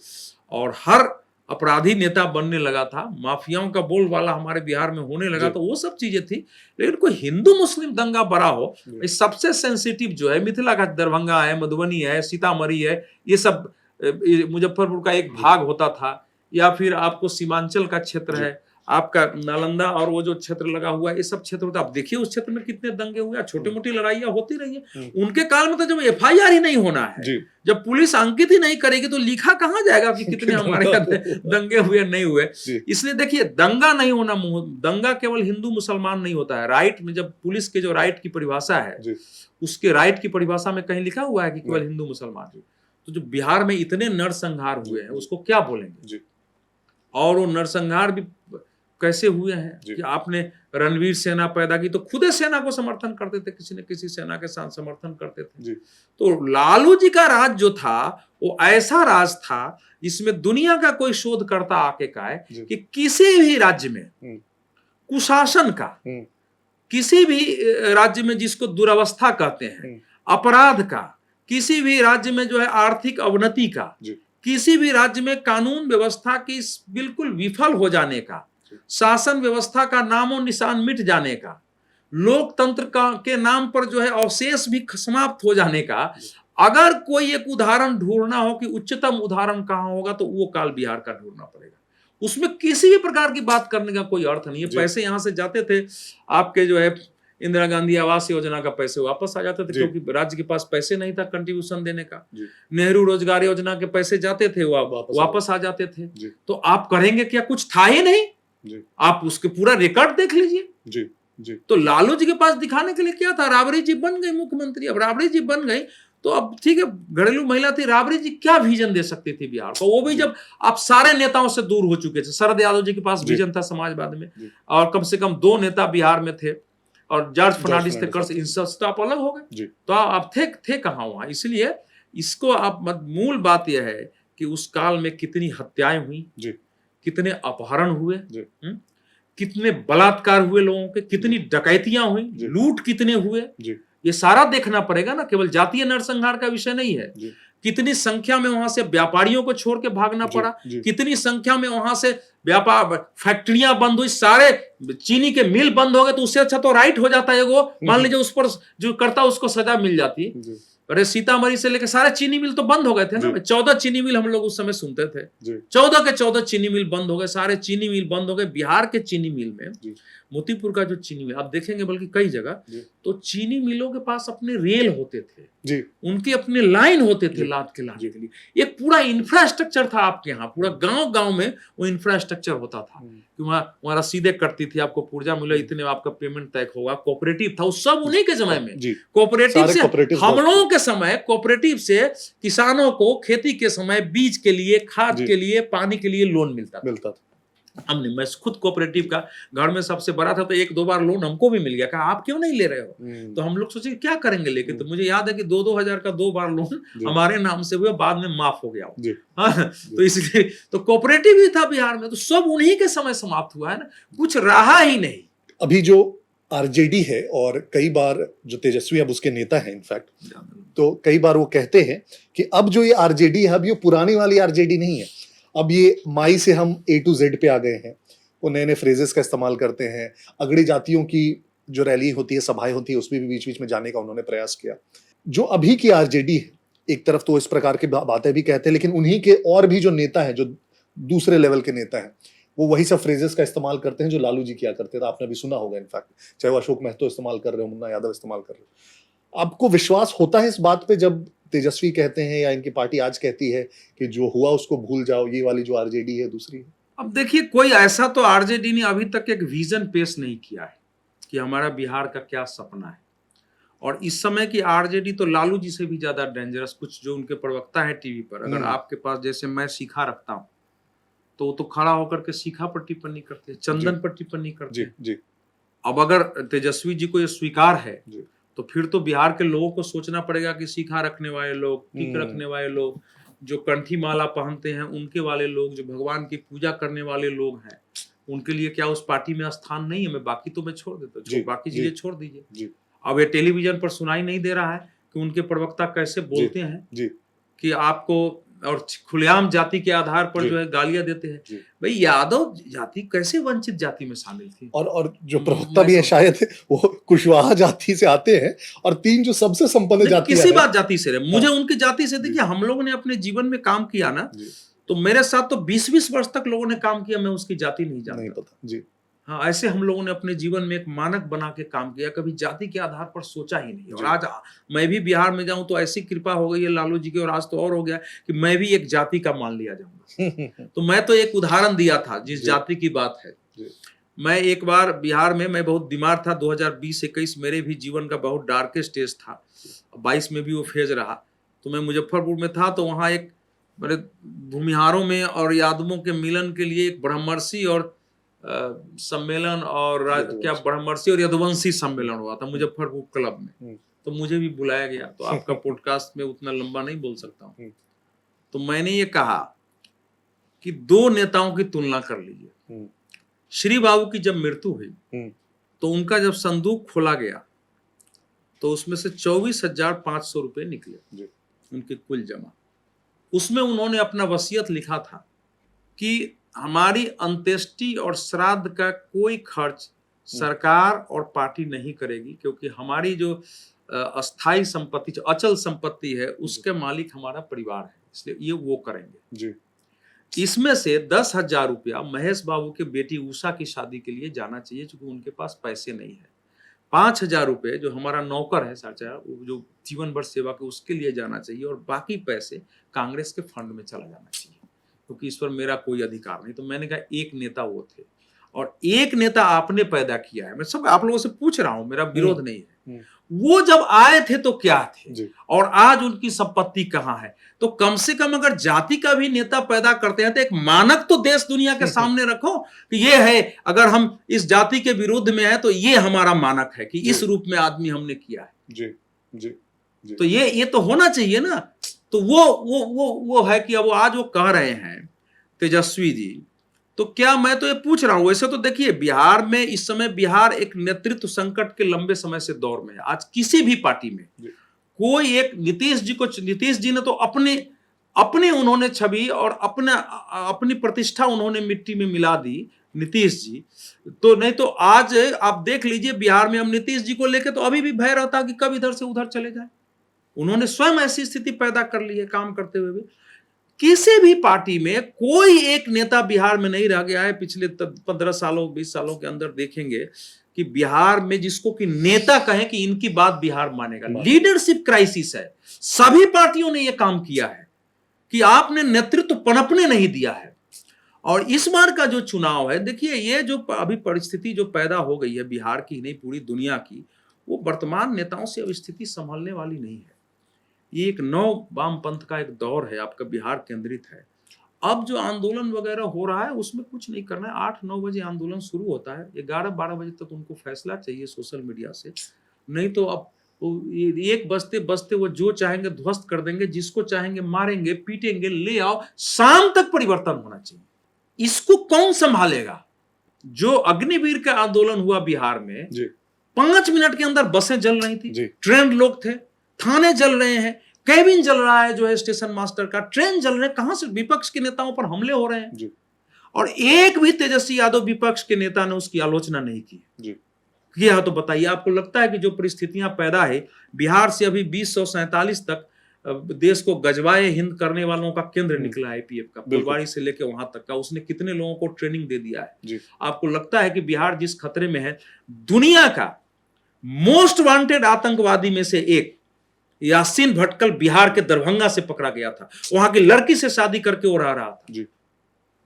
A: और हर अपराधी नेता बनने लगा था, माफियाओं का बोलबाला हमारे बिहार में होने लगा, तो वो सब चीजें थी। लेकिन कोई हिंदू मुस्लिम दंगा बड़ा हो, सबसे सेंसिटिव जो है मिथिला का दरभंगा है, मधुबनी है, सीतामढ़ी है, ये सब मुजफ्फरपुर का एक भाग होता था, या फिर आपको सीमांचल का क्षेत्र है, आपका नालंदा और वो जो क्षेत्र लगा हुआ है, ये सब क्षेत्र होता है। आप देखिए उस क्षेत्र में कितने दंगे हुए, छोटी मोटी लड़ाइयां होती रही है। उनके काल में तो जब FIR ही नहीं होना है, जब पुलिस अंकित ही नहीं करेगी तो लिखा कहां जाएगा कि कितने हमारे दंगे हुए नहीं हुए। इसलिए देखिए, दंगा नहीं होना, दंगा केवल हिंदू मुसलमान नहीं होता है। राइट में जब पुलिस के जो राइट की परिभाषा है, उसके राइट की परिभाषा में कहीं लिखा हुआ है कि केवल हिंदू मुसलमान। तो जो बिहार में इतने नरसंहार हुए हैं उसको क्या बोलेंगे? और वो नरसंहार भी कैसे हुए हैं कि आपने रणवीर सेना पैदा की, तो खुदे सेना को समर्थन करते थे, किसी न किसी सेना के साथ समर्थन करते थे। तो लालू जी का राज जो था वो ऐसा राज था जिसमें दुनिया का कोई शोधकर्ता आके कहे कि किसी भी राज्य में कुशासन का, किसी भी राज्य में जिसको दुरावस्था कहते हैं, अपराध का, किसी भी राज्य में जो है आर्थिक अवनति का, किसी भी राज्य में कानून व्यवस्था की बिल्कुल विफल हो जाने का, शासन व्यवस्था का नामो निशान मिट जाने का, लोकतंत्र का के नाम पर जो है अवशेष भी समाप्त हो जाने का, अगर कोई एक उदाहरण ढूंढना हो कि उच्चतम उदाहरण कहां होगा तो वो काल बिहार का ढूंढना पड़ेगा। उसमें किसी भी प्रकार की बात करने का कोई अर्थ नहीं है। पैसे यहां से जाते थे, आपके जो है इंदिरा गांधी आवास योजना का पैसे वापस आ जाते थे, क्योंकि राज्य के पास पैसे नहीं था कंट्रीब्यूशन देने का। नेहरू रोजगार योजना के पैसे जाते थे, वापस आ जाते थे। तो आप करेंगे क्या? कुछ था ही नहीं। आप उसके पूरा रिकॉर्ड देख लीजिए। तो लालू जी के पास दिखाने के लिए क्या था? राबड़ी जी बन गई मुख्यमंत्री। अब राबड़ी जी बन गई तो अब ठीक है, घरेलू महिला थी, राबड़ी जी क्या विजन दे सकती थी बिहार को? वो भी जब आप सारे नेताओं से दूर हो चुके थे। शरद यादव जी के पास विजन था समाजवाद में, और कम से कम 2 नेता बिहार में थे, और जॉर्ज फर्नांडिस थे, कर इनसे तो आप अलग हो गए। तो आप थे कहां वहां? इसलिए इसको आप मूल बात यह है कि उस काल में कितनी हत्याएं हुई, कितने अपहरण हुए, कितने बलात्कार हुए लोगों के, कितनी डकैतियां हुई, लूट कितने हुए, ये सारा देखना पड़ेगा ना। केवल जातीय नरसंहार का विषय नहीं है। कितनी संख्या में वहां से व्यापारियों को छोड़ के भागना पड़ा, कितनी संख्या में वहां से व्यापार फैक्ट्रियां बंद हुई, सारे चीनी के मिल बंद हो गए। तो उससे अच्छा तो राइट हो जाता है वो, मान लीजिए उस पर जो करता उसको सजा मिल जाती। अरे सीतामढ़ी से लेकर सारे चीनी मिल तो बंद हो गए थे ना। 14 चीनी मिल हम लोग उस समय सुनते थे, 14 के 14 चीनी मिल बंद हो गए, सारे चीनी मिल बंद हो गए। बिहार के चीनी मिल में, मोतीपुर का जो चीनी मिल आप देखेंगे, बल्कि कई जगह तो चीनी मिलों के पास अपने रेल होते थे, उनके अपने लाइन होते थे लाद के लाने के लिए। एक पूरा इंफ्रास्ट्रक्चर था आपके यहाँ, पूरा गांव गांव में वो इंफ्रास्ट्रक्चर होता था कि वहां रसीदें कटती थी, आपको पुर्जा मिला, इतने आपका पेमेंट तय होगा। कोऑपरेटिव था, वो सब उन्हीं के समय में। कोऑपरेटिव से हम लोगों के समय, कोऑपरेटिव से किसानों को खेती के समय बीज के लिए, खाद के लिए, पानी के लिए लोन मिलता था। हमने, मैं खुद कोऑपरेटिव का घर में सबसे बड़ा था, तो 1-2 बार लोन हमको भी मिल गया। कहा आप क्यों नहीं ले रहे हो? तो हम लोग सोचे क्या करेंगे लेके। तो मुझे याद है कि 2-2 हजार का 2 बार लोन हमारे नाम से हुआ, बाद में माफ हो गया। हाँ, तो इसलिए तो कोऑपरेटिव ही था बिहार में। तो सब उन्हीं के समय समाप्त हुआ है ना, कुछ रहा ही नहीं।
B: अभी जो आरजेडी है और कई बार जो तेजस्वी अब उसके नेता हैं इनफैक्ट, तो कई बार वो कहते हैं कि अब जो ये आरजेडी है अब ये पुरानी वाली आरजेडी नहीं है, अब ये माई से हम ए टू जेड पे आ गए हैं। वो नए नए फ्रेजेस का इस्तेमाल करते हैं। अगड़ी जातियों की जो रैली होती है, सभाएं होती है, उसमें भी बीच बीच में जाने का उन्होंने प्रयास किया। जो अभी की आरजेडी है, एक तरफ तो इस प्रकार की बातें भी कहते हैं, लेकिन उन्हीं के और भी जो नेता हैं, जो दूसरे लेवल के नेता हैं, वो वही सब फ्रेजेस का इस्तेमाल करते हैं जो लालू जी किया करते थे। आपने भी सुना होगा इनफैक्ट, चाहे वो अशोक महतो इस्तेमाल कर रहे हो, मुन्ना यादव इस्तेमाल कर रहे हो। आपको विश्वास होता है इस बात पे जब तेजस्वी कहते हैं या इनकी पार्टी आज कहती है कि जो हुआ उसको भूल जाओ, ये वाली जो आरजेडी है दूसरी है?
A: अब देखिए, कोई ऐसा तो आरजेडी ने अभी तक एक विजन पेश नहीं किया है कि हमारा बिहार का क्या सपना है। और इस समय की आरजेडी तो लालू जी से भी ज्यादा डेंजरस, कुछ जो उनके प्रवक्ता है टीवी पर, अगर आपके पास जैसे मैं सीखा रखता हूं तो खड़ा होकर के सीखा पर टिप्पणी करते हैं, चंदन पर टिप्पणी करते हैं।
B: जी।
A: अब अगर तेजस्वी जी को ये स्वीकार है तो फिर तो बिहार के लोगों को सोचना पड़ेगा कि सीखा रखने वाले लोग, टिक रखने वाले लोग, जो कंठी माला पहनते हैं उनके वाले लोग, जो भगवान की पूजा करने वाले लोग हैं, उनके लिए क्या उस पार्टी में स्थान नहीं है? मैं बाकी तो मैं छोड़ देता हूँ, बाकी चीजें छोड़ दीजिए। अब ये टेलीविजन पर सुनाई नहीं दे रहा है कि उनके प्रवक्ता कैसे बोलते हैं कि आपको, और खुलेआम जाति के आधार पर जो है गालियां देते हैं। भाई, यादव जाति कैसे वंचित जाति में शामिल थी?
B: और जो प्रवक्ता भी है शायद वो कुशवाहा जाति से आते हैं, और 3 जो सबसे संपन्न जाति,
A: किसी बात जाति से रहे, मुझे उनकी जाति से, देखिए हम लोगों ने अपने जीवन में काम किया ना, तो मेरे साथ तो 20-20 वर्ष तक लोगों ने काम किया, मैं उसकी जाति नहीं जानता,
B: नहीं पता जी।
A: हाँ, ऐसे हम लोगों ने अपने जीवन में एक मानक बना के काम किया, कभी जाति के आधार पर सोचा ही नहीं। और आज मैं भी बिहार में जाऊं तो ऐसी कृपा हो गई है लालू जी की, और आज तो और हो गया कि मैं भी एक जाति का मान लिया जाऊंगा। तो मैं तो एक उदाहरण दिया था जिस जाति की बात है। मैं एक बार बिहार में, मैं बहुत बीमार था, 2020-21 मेरे भी जीवन का बहुत डार्केस्ट स्टेज था, 22 में भी वो फेज रहा। तो मैं मुजफ्फरपुर में था, तो वहाँ एक बड़े भूमिहारों में और यादवों के मिलन के लिए एक ब्रह्मर्षि और सम्मेलन, और क्या ब्रह्मर्षि और यदुवंशी सम्मेलन हुआ था मुजफ्फरपुर क्लब में। तो मुझे भी बुलाया गया। तो आपका पॉडकास्ट में उतना लंबा नहीं बोल सकता हूँ, तो मैंने ये कहा कि 2 नेताओं की तुलना कर लीजिए। श्री बाबू की जब मृत्यु हुई तो उनका जब संदूक खोला गया तो उसमें से 24,500 रुपए निकले, उनके कुल जमा। उसमें उन्होंने अपना वसीयत लिखा था कि हमारी अंत्येष्टि और श्राद्ध का कोई खर्च सरकार और पार्टी नहीं करेगी, क्योंकि हमारी जो अस्थाई संपत्ति, जो अचल संपत्ति है, उसके मालिक हमारा परिवार है, इसलिए ये वो करेंगे जी। इसमें से 10,000 रुपया महेश बाबू के बेटी उषा की शादी के लिए जाना चाहिए, क्योंकि उनके पास पैसे नहीं है। 5,000 रुपये जो हमारा नौकर है साचा, जो जीवन भर सेवा के, उसके लिए जाना चाहिए, और बाकी पैसे कांग्रेस के फंड में चला जाना चाहिए, क्योंकि इस पर मेरा कोई अधिकार नहीं। तो मैंने कहा एक नेता वो थे, और एक नेता आपने पैदा किया है। मैं सब आप लोगों से पूछ रहा हूं, मेरा विरोध नहीं है। वो जब आए थे तो क्या थे, और आज उनकी संपत्ति कहां है? तो कम से कम अगर जाति का भी नेता पैदा करते हैं तो एक मानक तो देश दुनिया के सामने रखो कि ये है, अगर हम इस जाति के विरुद्ध में है तो ये हमारा मानक है कि इस रूप में आदमी हमने किया है जी, जी, जी। तो ये तो होना चाहिए ना। तो वो है कि अब आज वो कह रहे हैं तेजस्वी जी, तो क्या, मैं तो ये पूछ रहा हूं, वैसे तो देखिए बिहार में इस समय, बिहार एक नेतृत्व संकट के लंबे समय से दौर में है। आज किसी भी पार्टी में कोई एक, नीतीश जी ने तो अपने उन्होंने छवि और अपनी प्रतिष्ठा उन्होंने मिट्टी में मिला दी, नीतीश जी। तो नहीं तो आज आप देख लीजिए बिहार में हम नीतीश जी को लेकर तो अभी भी भय रहता कि कब इधर से उधर चले जाए। उन्होंने स्वयं ऐसी स्थिति पैदा कर ली है काम करते हुए भी। किसी भी पार्टी में कोई एक नेता बिहार में नहीं रह गया है पिछले 15 सालों 20 सालों के अंदर, देखेंगे कि बिहार में जिसको कि नेता कहें कि इनकी बात बिहार मानेगा। लीडरशिप क्राइसिस है। सभी पार्टियों ने यह काम किया है कि आपने नेतृत्व पनपने नहीं दिया है। और इस बार का जो चुनाव है, देखिए ये जो अभी परिस्थिति जो पैदा हो गई है बिहार की नहीं पूरी दुनिया की, वो वर्तमान नेताओं से अब स्थिति संभालने वाली नहीं है। ये एक नव वामपंथ का एक दौर है, आपका बिहार केंद्रित है। अब जो आंदोलन वगैरह हो रहा है उसमें कुछ नहीं करना है। 8-9 बजे आंदोलन शुरू होता है, 11-12 बजे तक उनको फैसला चाहिए सोशल मीडिया से, नहीं तो अब 1 बजते बजते वो जो चाहेंगे ध्वस्त कर देंगे, जिसको चाहेंगे मारेंगे, पीटेंगे, ले आओ, शाम तक परिवर्तन होना चाहिए। इसको कौन संभालेगा? जो अग्निवीर का आंदोलन हुआ बिहार में जी। 5 मिनट के अंदर बसें जल रही थी,
B: जी।
A: ट्रेन लोग थे, थाने जल रहे हैं, कैबिन जल रहा है जो है स्टेशन मास्टर का, ट्रेन जल रहे हैं। कहां से विपक्ष के नेताओं पर हमले हो रहे हैं
B: जी।
A: और एक भी तेजस्वी यादव विपक्ष के नेता ने उसकी आलोचना नहीं की।
B: जी।
A: किया तो बताइए, आपको लगता है कि जो परिस्थितियां पैदा है, बिहार से अभी 2047 तक देश को गजवाए हिंद करने वालों का केंद्र निकला है आईपीएफ का, फुलवाड़ी से लेकर वहां तक का, उसने कितने लोगों को ट्रेनिंग दे दिया है।
B: जी।
A: आपको लगता है कि बिहार जिस खतरे में है, दुनिया का मोस्ट वांटेड आतंकवादी में से एक यासीन भटकल बिहार के दरभंगा से पकड़ा गया था, वहां की लड़की से शादी करके वो रह रहा था।
B: जी।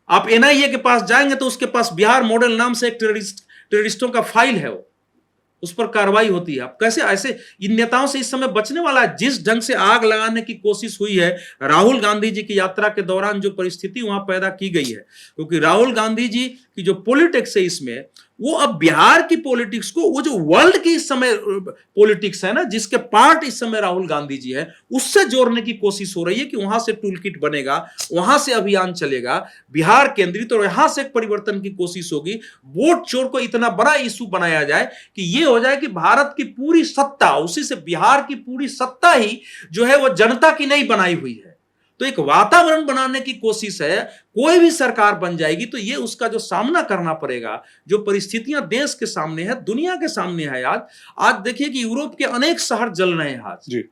A: आप एनआईए के पास जाएंगे तो उसके पास बिहार मॉडल नाम से एक टेररिस्टों का फाइल है, वो उस पर कार्रवाई होती है। आप कैसे ऐसे इन नेताओं से इस समय बचने वाला है? जिस ढंग से आग लगाने की कोशिश हुई है राहुल गांधी जी की यात्रा के दौरान, जो परिस्थिति वहां पैदा की गई है, क्योंकि राहुल गांधी जी की जो पॉलिटिक्स है इसमें, वो अब बिहार की पॉलिटिक्स को, वो जो वर्ल्ड की इस समय पॉलिटिक्स है ना, जिसके पार्ट इस समय राहुल गांधी जी है, उससे जोड़ने की कोशिश हो रही है कि वहां से टूल किट बनेगा, वहां से अभियान चलेगा बिहार केंद्रित, और यहां से एक परिवर्तन की कोशिश होगी। वोट चोर को इतना बड़ा इशू बनाया जाए कि ये हो जाए कि भारत की पूरी सत्ता, उसी से बिहार की पूरी सत्ता ही जो है वो जनता की नहीं बनाई हुई है। तो एक वातावरण बनाने की कोशिश है। कोई भी सरकार बन जाएगी तो ये उसका जो सामना करना पड़ेगा, जो परिस्थितियां देश के सामने है, दुनिया के सामने है। आज देखिए कि यूरोप के अनेक शहर जल रहे हैं आज।
B: जी।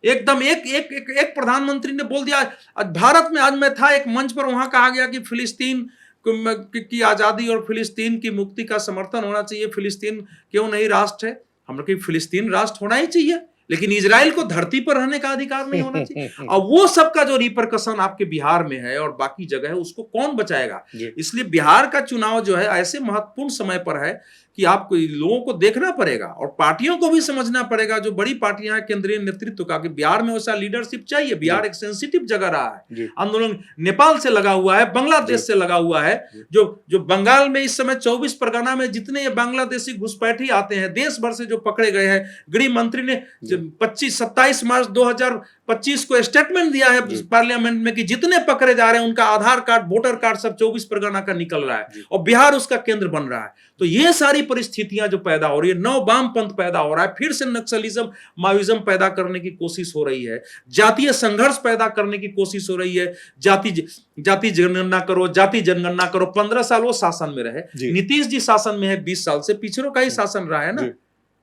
A: एकदम एक प्रधानमंत्री ने बोल दिया, भारत में आज मैं था एक मंच पर, वहां कहा गया कि फिलिस्तीन की आजादी और फिलिस्तीन की मुक्ति का समर्थन होना चाहिए, फिलिस्तीन क्यों नहीं राष्ट्र है। हम लोग फिलिस्तीन राष्ट्र होना ही चाहिए, लेकिन इजराइल को धरती पर रहने का अधिकार नहीं होना चाहिए। और वो सबका जो रिपरकशन आपके बिहार में है और बाकी जगह है, उसको कौन बचाएगा? इसलिए बिहार का चुनाव जो है ऐसे महत्वपूर्ण समय पर है कि आपको लोगों को देखना पड़ेगा और पार्टियों को भी समझना पड़ेगा, जो बड़ी पार्टियां हैं केंद्रीय नेतृत्व का, कि बिहार में वैसा लीडरशिप चाहिए। बिहार एक सेंसिटिव जगह रहा है, आंदोलन नेपाल से लगा हुआ है, बांग्लादेश से लगा हुआ है। जो बंगाल में इस समय 24 परगना में जितने ये बांग्लादेशी घुसपैठी आते हैं, देश भर से जो पकड़े गए हैं, गृह मंत्री ने 27 मार्च 2025 को स्टेटमेंट दिया है पार्लियामेंट में कि जितने पकड़े जा रहे हैं उनका आधार कार्ड, वोटर कार्ड सब 24 परगना का निकल रहा है और बिहार उसका केंद्र बन रहा है। तो ये सारी परिस्थितियां जो पैदा हो रही है, नव वामपंथ पैदा हो रहा है, फिर से नक्सलिज्म, माओइज्म पैदा करने की कोशिश हो रही है, जातीय संघर्ष पैदा करने की कोशिश हो रही है। जाति जनगणना करो, जाति जनगणना करो। 15 साल वो शासन में रहे, नीतीश जी शासन में है 20 साल से, पिछड़ों का ही शासन रहा है ना।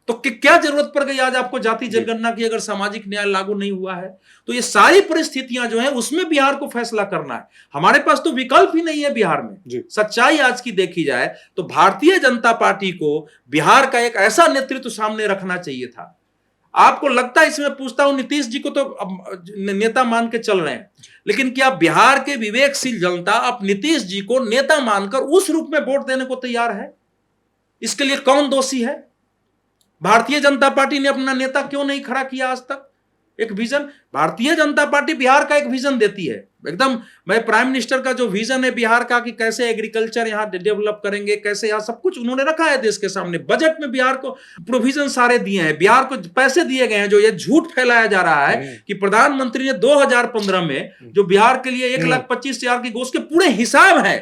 A: तो क्या जरूरत पड़ गई आज आपको जाति जनगणना की, अगर सामाजिक न्याय लागू नहीं हुआ है? तो ये सारी परिस्थितियां जो है उसमें बिहार को फैसला करना है। हमारे पास तो विकल्प ही नहीं है बिहार में। सच्चाई आज की देखी जाए तो भारतीय जनता पार्टी को बिहार का एक ऐसा नेतृत्व सामने रखना चाहिए था। आपको लगता है, इसमें पूछता हूं, नीतीश जी को तो नेता मान के चल रहे हैं, लेकिन क्या बिहार के विवेकशील जनता अब नीतीश जी को नेता मानकर उस रूप में वोट देने को तैयार है? इसके लिए कौन दोषी है? भारतीय जनता पार्टी ने अपना नेता क्यों नहीं खड़ा किया आज तक? एक विजन, भारतीय जनता पार्टी बिहार का एक विजन देती है एकदम। मैं प्राइम मिनिस्टर का जो विजन है बिहार का, कि कैसे एग्रीकल्चर यहाँ डेवलप करेंगे, कैसे यहाँ सब कुछ उन्होंने रखा है देश के सामने। बजट में बिहार को प्रोविजन सारे दिए हैं, बिहार को पैसे दिए गए हैं। जो ये झूठ फैलाया जा रहा है कि प्रधानमंत्री ने 2015 में जो बिहार के लिए 1,25,000 की गोश्त के पूरे हिसाब है,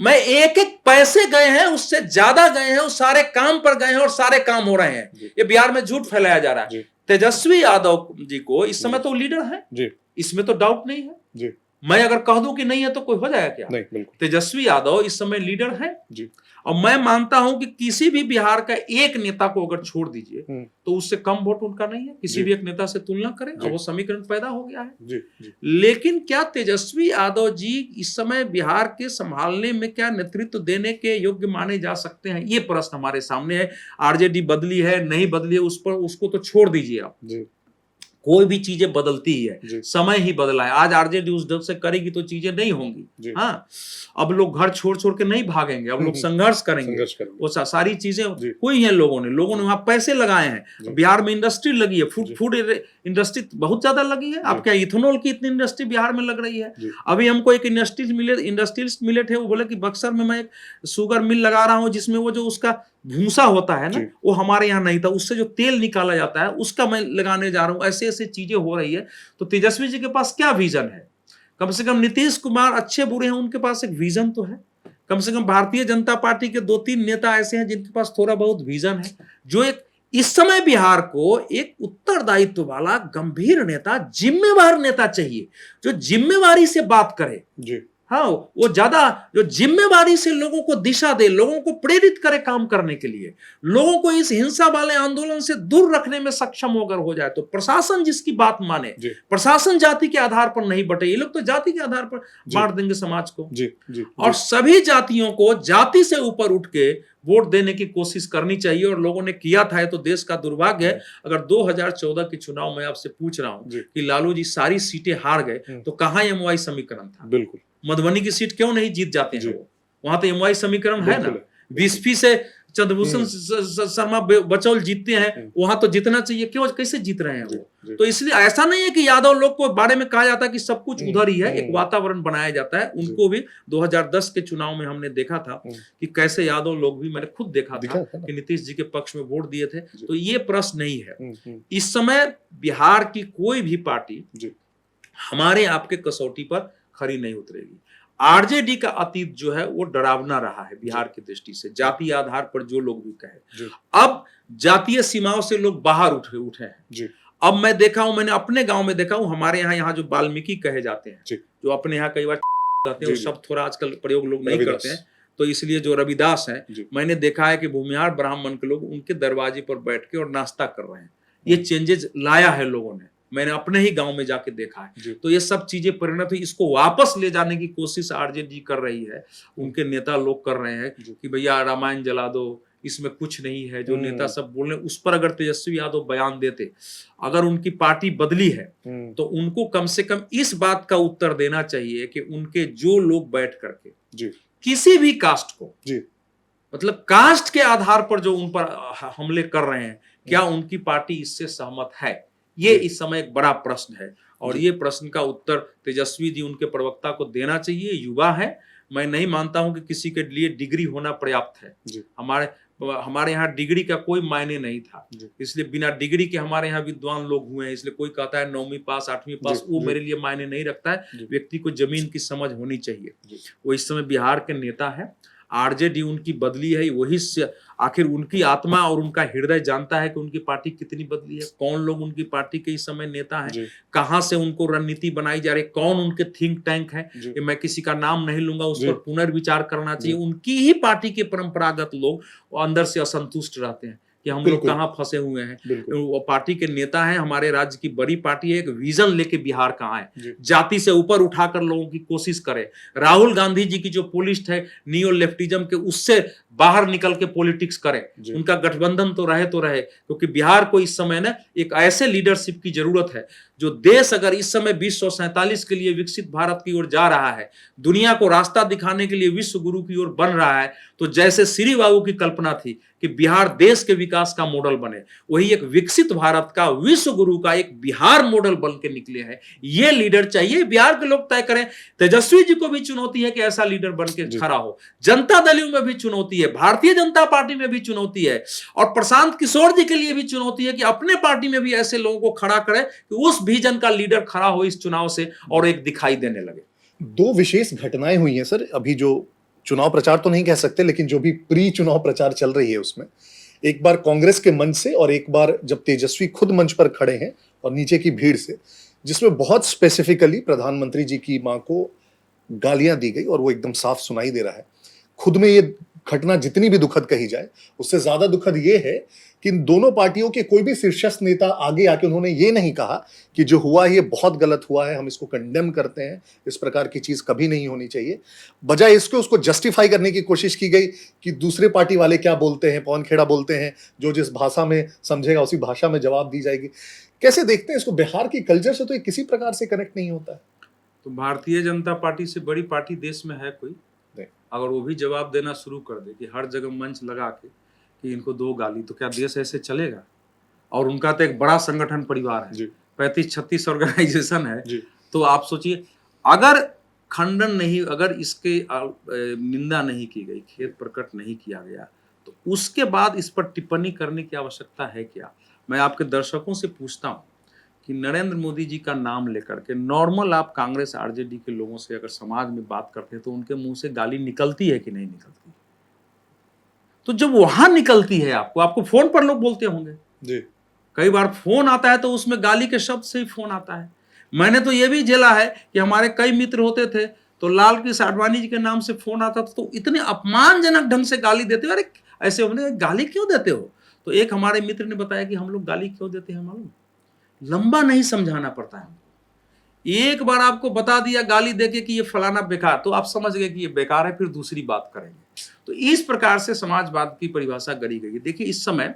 A: मैं एक पैसे गए हैं, उससे ज्यादा गए हैं, उस सारे काम पर गए हैं और सारे काम हो रहे हैं। ये बिहार में झूठ फैलाया जा रहा है। तेजस्वी यादव जी को इस समय तो लीडर है, इसमें तो डाउट नहीं है। मैं अगर कह दूं कि नहीं है तो कोई हो जाएगा क्या? नहीं, बिल्कुल। तेजस्वी यादव इस समय लीडर है और मैं मानता हूं कि किसी भी बिहार का एक नेता को अगर छोड़ दीजिए तो उससे कम वोट उनका नहीं है। किसी भी एक नेता से तुलना करें और वो समीकरण पैदा हो गया है। लेकिन क्या तेजस्वी यादव जी इस समय बिहार के संभालने में क्या नेतृत्व देने के योग्य माने जा सकते हैं? ये प्रश्न हमारे सामने है। आरजेडी बदली है, नहीं बदली है, उस पर उसको तो छोड़ दीजिए आप। कोई भी चीजें बदलती ही है, समय ही बदला है। आज आरजेडी उस ढंग से करेगी तो चीजें नहीं होंगी। हाँ, अब लोग घर छोड़ छोड़ के नहीं भागेंगे, अब लोग संघर्ष करेंगे। वो सारी चीजें हुई हैं। लोगों ने वहां पैसे लगाए हैं। बिहार में इंडस्ट्री लगी है, फूड इंडस्ट्री बहुत ज्यादा लगी है। अब क्या इथेनॉल की इतनी इंडस्ट्री बिहार में लग रही है? अभी हमको एक इंडस्ट्रियलिस्ट मिले थे, वो बोले कि बक्सर में मैं एक शुगर मिल लगा रहा हूँ, जिसमें वो जो उसका भूसा होता है ना, वो हमारे यहाँ नहीं था, उससे जो तेल निकाला जाता है उसका मैं लगाने जा रहा हूँ। ऐसे ऐसे चीजें हो रही है। तो तेजस्वी जी के पास क्या विजन है? कम से कम नीतीश कुमार अच्छे बुरे हैं, उनके पास एक विजन तो है कम से कम भारतीय जनता पार्टी के 2-3 नेता ऐसे हैं जिनके पास थोड़ा बहुत विजन है, जो एक इस समय बिहार को एक उत्तरदायित्व वाला गंभीर नेता, जिम्मेवार नेता चाहिए, जो जिम्मेवारी से बात करे।
B: जी।
A: हाँ, वो ज्यादा जो जिम्मेवारी से लोगों को दिशा दे, लोगों को प्रेरित करे काम करने के लिए, लोगों को इस हिंसा वाले आंदोलन से दूर रखने में सक्षम अगर हो जाए तो प्रशासन जिसकी बात माने, प्रशासन जाति के आधार पर नहीं बटे, ये लोग तो जाति के आधार पर बांट देंगे समाज को। और सभी जातियों को जाति से ऊपर उठ के वोट देने की कोशिश करनी चाहिए, और लोगों ने किया था। तो देश का दुर्भाग्य है, अगर 2014 के चुनाव में आपसे पूछ रहा हूं कि लालू जी सारी सीटें हार गए तो कहां एमवाई समीकरण था?
B: बिल्कुल।
A: मधुबनी की सीट क्यों नहीं जीत जाते हैं वो? वहां तो एमवाई समीकरण है ना। बीसपी से चंद्रभूषण शर्मा बचौल जीतते हैं, वहां तो जीतना चाहिए, क्यों कैसे जीत रहे हैं वो? तो इसलिए ऐसा नहीं है कि यादव लोग को बारे में कहा जाता है कि सब कुछ उधर ही है, एक वातावरण बनाया जाता है। उनको भी 2010 के चुनाव में हमने देखा था कि कैसे यादव लोग भी, मैंने खुद देखा था कि नीतीश जी के पक्ष में वोट दिए थे। तो ये प्रश्न नहीं है। इस समय बिहार की कोई भी पार्टी हमारे आपके कसौटी पर खरी नहीं उतरेगी। आरजेडी का अतीत जो है वो डरावना रहा है बिहार की दृष्टि से, जातीय आधार पर जो लोग भी कहे। अब जातीय सीमाओं से लोग बाहर उठे हैं। अब मैं देखा हूं, मैंने अपने गांव में देखा हूं, हमारे यहाँ जो वाल्मीकि कहे जाते हैं, जो अपने यहाँ कई बार जाते हैं, वो शब्द थोड़ा आजकल प्रयोग लोग नहीं करते हैं, तो इसलिए जो रविदास हैं, मैंने देखा है कि भूमिहार ब्राह्मण के लोग उनके दरवाजे पर बैठ के और नाश्ता कर रहे हैं। ये चेंजेस लाया है लोगों ने, मैंने अपने ही गांव में जाके देखा है। तो ये सब चीजें परिणत हुई, इसको वापस ले जाने की कोशिश आरजेडी कर रही है, उनके नेता लोग कर रहे हैं कि भैया रामायण जला दो, इसमें कुछ नहीं है। जो नेता सब बोल रहे हैं, उस पर अगर तेजस्वी यादव बयान देते, अगर उनकी पार्टी बदली है तो उनको कम से कम इस बात का उत्तर देना चाहिए कि उनके जो लोग बैठ करके किसी भी कास्ट को, मतलब कास्ट के आधार पर जो उन पर हमले कर रहे हैं, क्या उनकी पार्टी इससे सहमत है? ये इस समय एक बड़ा प्रश्न है, और ये प्रश्न का उत्तर तेजस्वी जी उनके प्रवक्ता को देना चाहिए। युवा है, मैं नहीं मानता हूं कि किसी के लिए डिग्री होना पर्याप्त है। हमारे यहाँ डिग्री का कोई मायने नहीं था, इसलिए बिना डिग्री के हमारे यहाँ विद्वान लोग हुए हैं। इसलिए कोई कहता है 9वीं पास 8वीं पास, वो मेरे लिए मायने नहीं रखता है। व्यक्ति को जमीन की समझ होनी चाहिए। वो इस समय बिहार के नेता है, आरजेडी उनकी बदली है, वही आखिर उनकी आत्मा और उनका हृदय जानता है कि उनकी पार्टी कितनी बदली है, कौन लोग उनकी पार्टी के इस समय नेता हैं, कहां से उनको रणनीति बनाई जा रही है, कौन उनके थिंक टैंक है। कि मैं किसी का नाम नहीं लूंगा, उस पर पुनर्विचार करना चाहिए। उनकी ही पार्टी के परंपरागत लोग अंदर से असंतुष्ट रहते हैं कि हम लोग कहाँ फंसे हुए हैं। वो पार्टी के नेता हैं, हमारे राज्य की बड़ी पार्टी है, एक विजन लेके बिहार कहाँ है, जाति से ऊपर उठाकर लोगों की कोशिश करे। राहुल गांधी जी की जो पॉलिटिक्स है नियो लेफ्टिज्म के, उससे बाहर निकल के पॉलिटिक्स करे। उनका गठबंधन तो रहे, क्योंकि बिहार को इस समय ना एक ऐसे लीडरशिप की जरूरत है जो देश अगर इस समय 2047 के लिए विकसित भारत की ओर जा रहा है, दुनिया को रास्ता दिखाने के लिए विश्व गुरु की ओर बन रहा है, तो जैसे श्री बाबू की कल्पना थी कि बिहार देश के विकास का मॉडल बने, वही एक विकसित भारत का, विश्व गुरु का एक बिहार मॉडल बन के निकले हैं। ये लीडर चाहिए, बिहार के लोग तय करें। तेजस्वी जी को भी चुनौती है कि ऐसा लीडर बन के खड़ा हो, जनता दल में भी चुनौती है, भारतीय जनता पार्टी में भी चुनौती है, और प्रशांत किशोर जी के लिए भी चुनौती है कि अपने पार्टी में भी ऐसे लोगों को खड़ा करें कि उस विजन का लीडर खड़ा हो इस चुनाव से और एक दिखाई देने लगे।
B: दो विशेष घटनाएं हुई हैं सर, अभी जो चुनाव प्रचार तो नहीं कह सकते, लेकिन जो भी प्री चुनाव प्रचार चल रही है उसमें, एक बार कांग्रेस के मंच से और एक बार जब तेजस्वी खुद मंच पर खड़े हैं और नीचे की भीड़ से, जिसमें बहुत स्पेसिफिकली प्रधानमंत्री जी की मां को गालियां दी गई, और वो एकदम साफ सुनाई दे रहा है। खुद में ये घटना जितनी भी दुखद कही जाए, उससे ज्यादा दुखद ये है कि इन दोनों पार्टियों के कोई भी शीर्षस्थ नेता आगे आके उन्होंने ये नहीं कहा कि जो हुआ ये बहुत गलत हुआ है, हम इसको कंडेम करते हैं, इस प्रकार की चीज कभी नहीं होनी चाहिए। बजाय इसके उसको जस्टिफाई करने की कोशिश की गई कि दूसरे पार्टी वाले क्या बोलते हैं, पवन खेड़ा बोलते हैं, जो जिस भाषा में समझेगा उसी भाषा में जवाब दी जाएगी। कैसे देखते हैं इसको? बिहार की कल्चर से तो ये किसी प्रकार से कनेक्ट नहीं होता है।
A: तो भारतीय जनता पार्टी से बड़ी पार्टी देश में है कोई? अगर वो भी जवाब देना शुरू कर दे कि हर जगह मंच लगा के कि इनको दो गाली, तो क्या देश ऐसे चलेगा? और उनका तो एक बड़ा संगठन परिवार है, 35-36 ऑर्गेनाइजेशन है। तो आप सोचिए, अगर खंडन नहीं, अगर इसके निंदा नहीं की गई, खेद प्रकट नहीं किया गया, तो उसके बाद इस पर टिप्पणी करने की आवश्यकता है क्या? मैं आपके दर्शकों से पूछता हूँ कि नरेंद्र मोदी जी का नाम लेकर के नॉर्मल आप कांग्रेस आरजेडी के लोगों से अगर समाज में बात करते हैं तो उनके मुंह से गाली निकलती है कि नहीं निकलती? तो जब वहां निकलती है, आपको फोन पर लोग बोलते होंगे
B: जी,
A: कई बार फोन आता है तो उसमें गाली के शब्द से ही फोन आता है। मैंने तो ये भी झेला है कि हमारे कई मित्र होते थे तो लाल कृष्ण आडवाणी जी के नाम से फोन आता था तो इतने अपमानजनक ढंग से गाली देते, अरे ऐसे हमने गाली क्यों देते हो? तो एक हमारे मित्र ने बताया कि हम लोग गाली क्यों देते हैं मालूम, लंबा नहीं समझाना पड़ता है। एक बार आपको बता दिया गाली देके कि ये फलाना बेकार, तो आप समझ गए कि ये बेकार है, फिर दूसरी बात करेंगे। तो इस प्रकार से समाजवाद की परिभाषा गढ़ी गई है। देखिए इस समय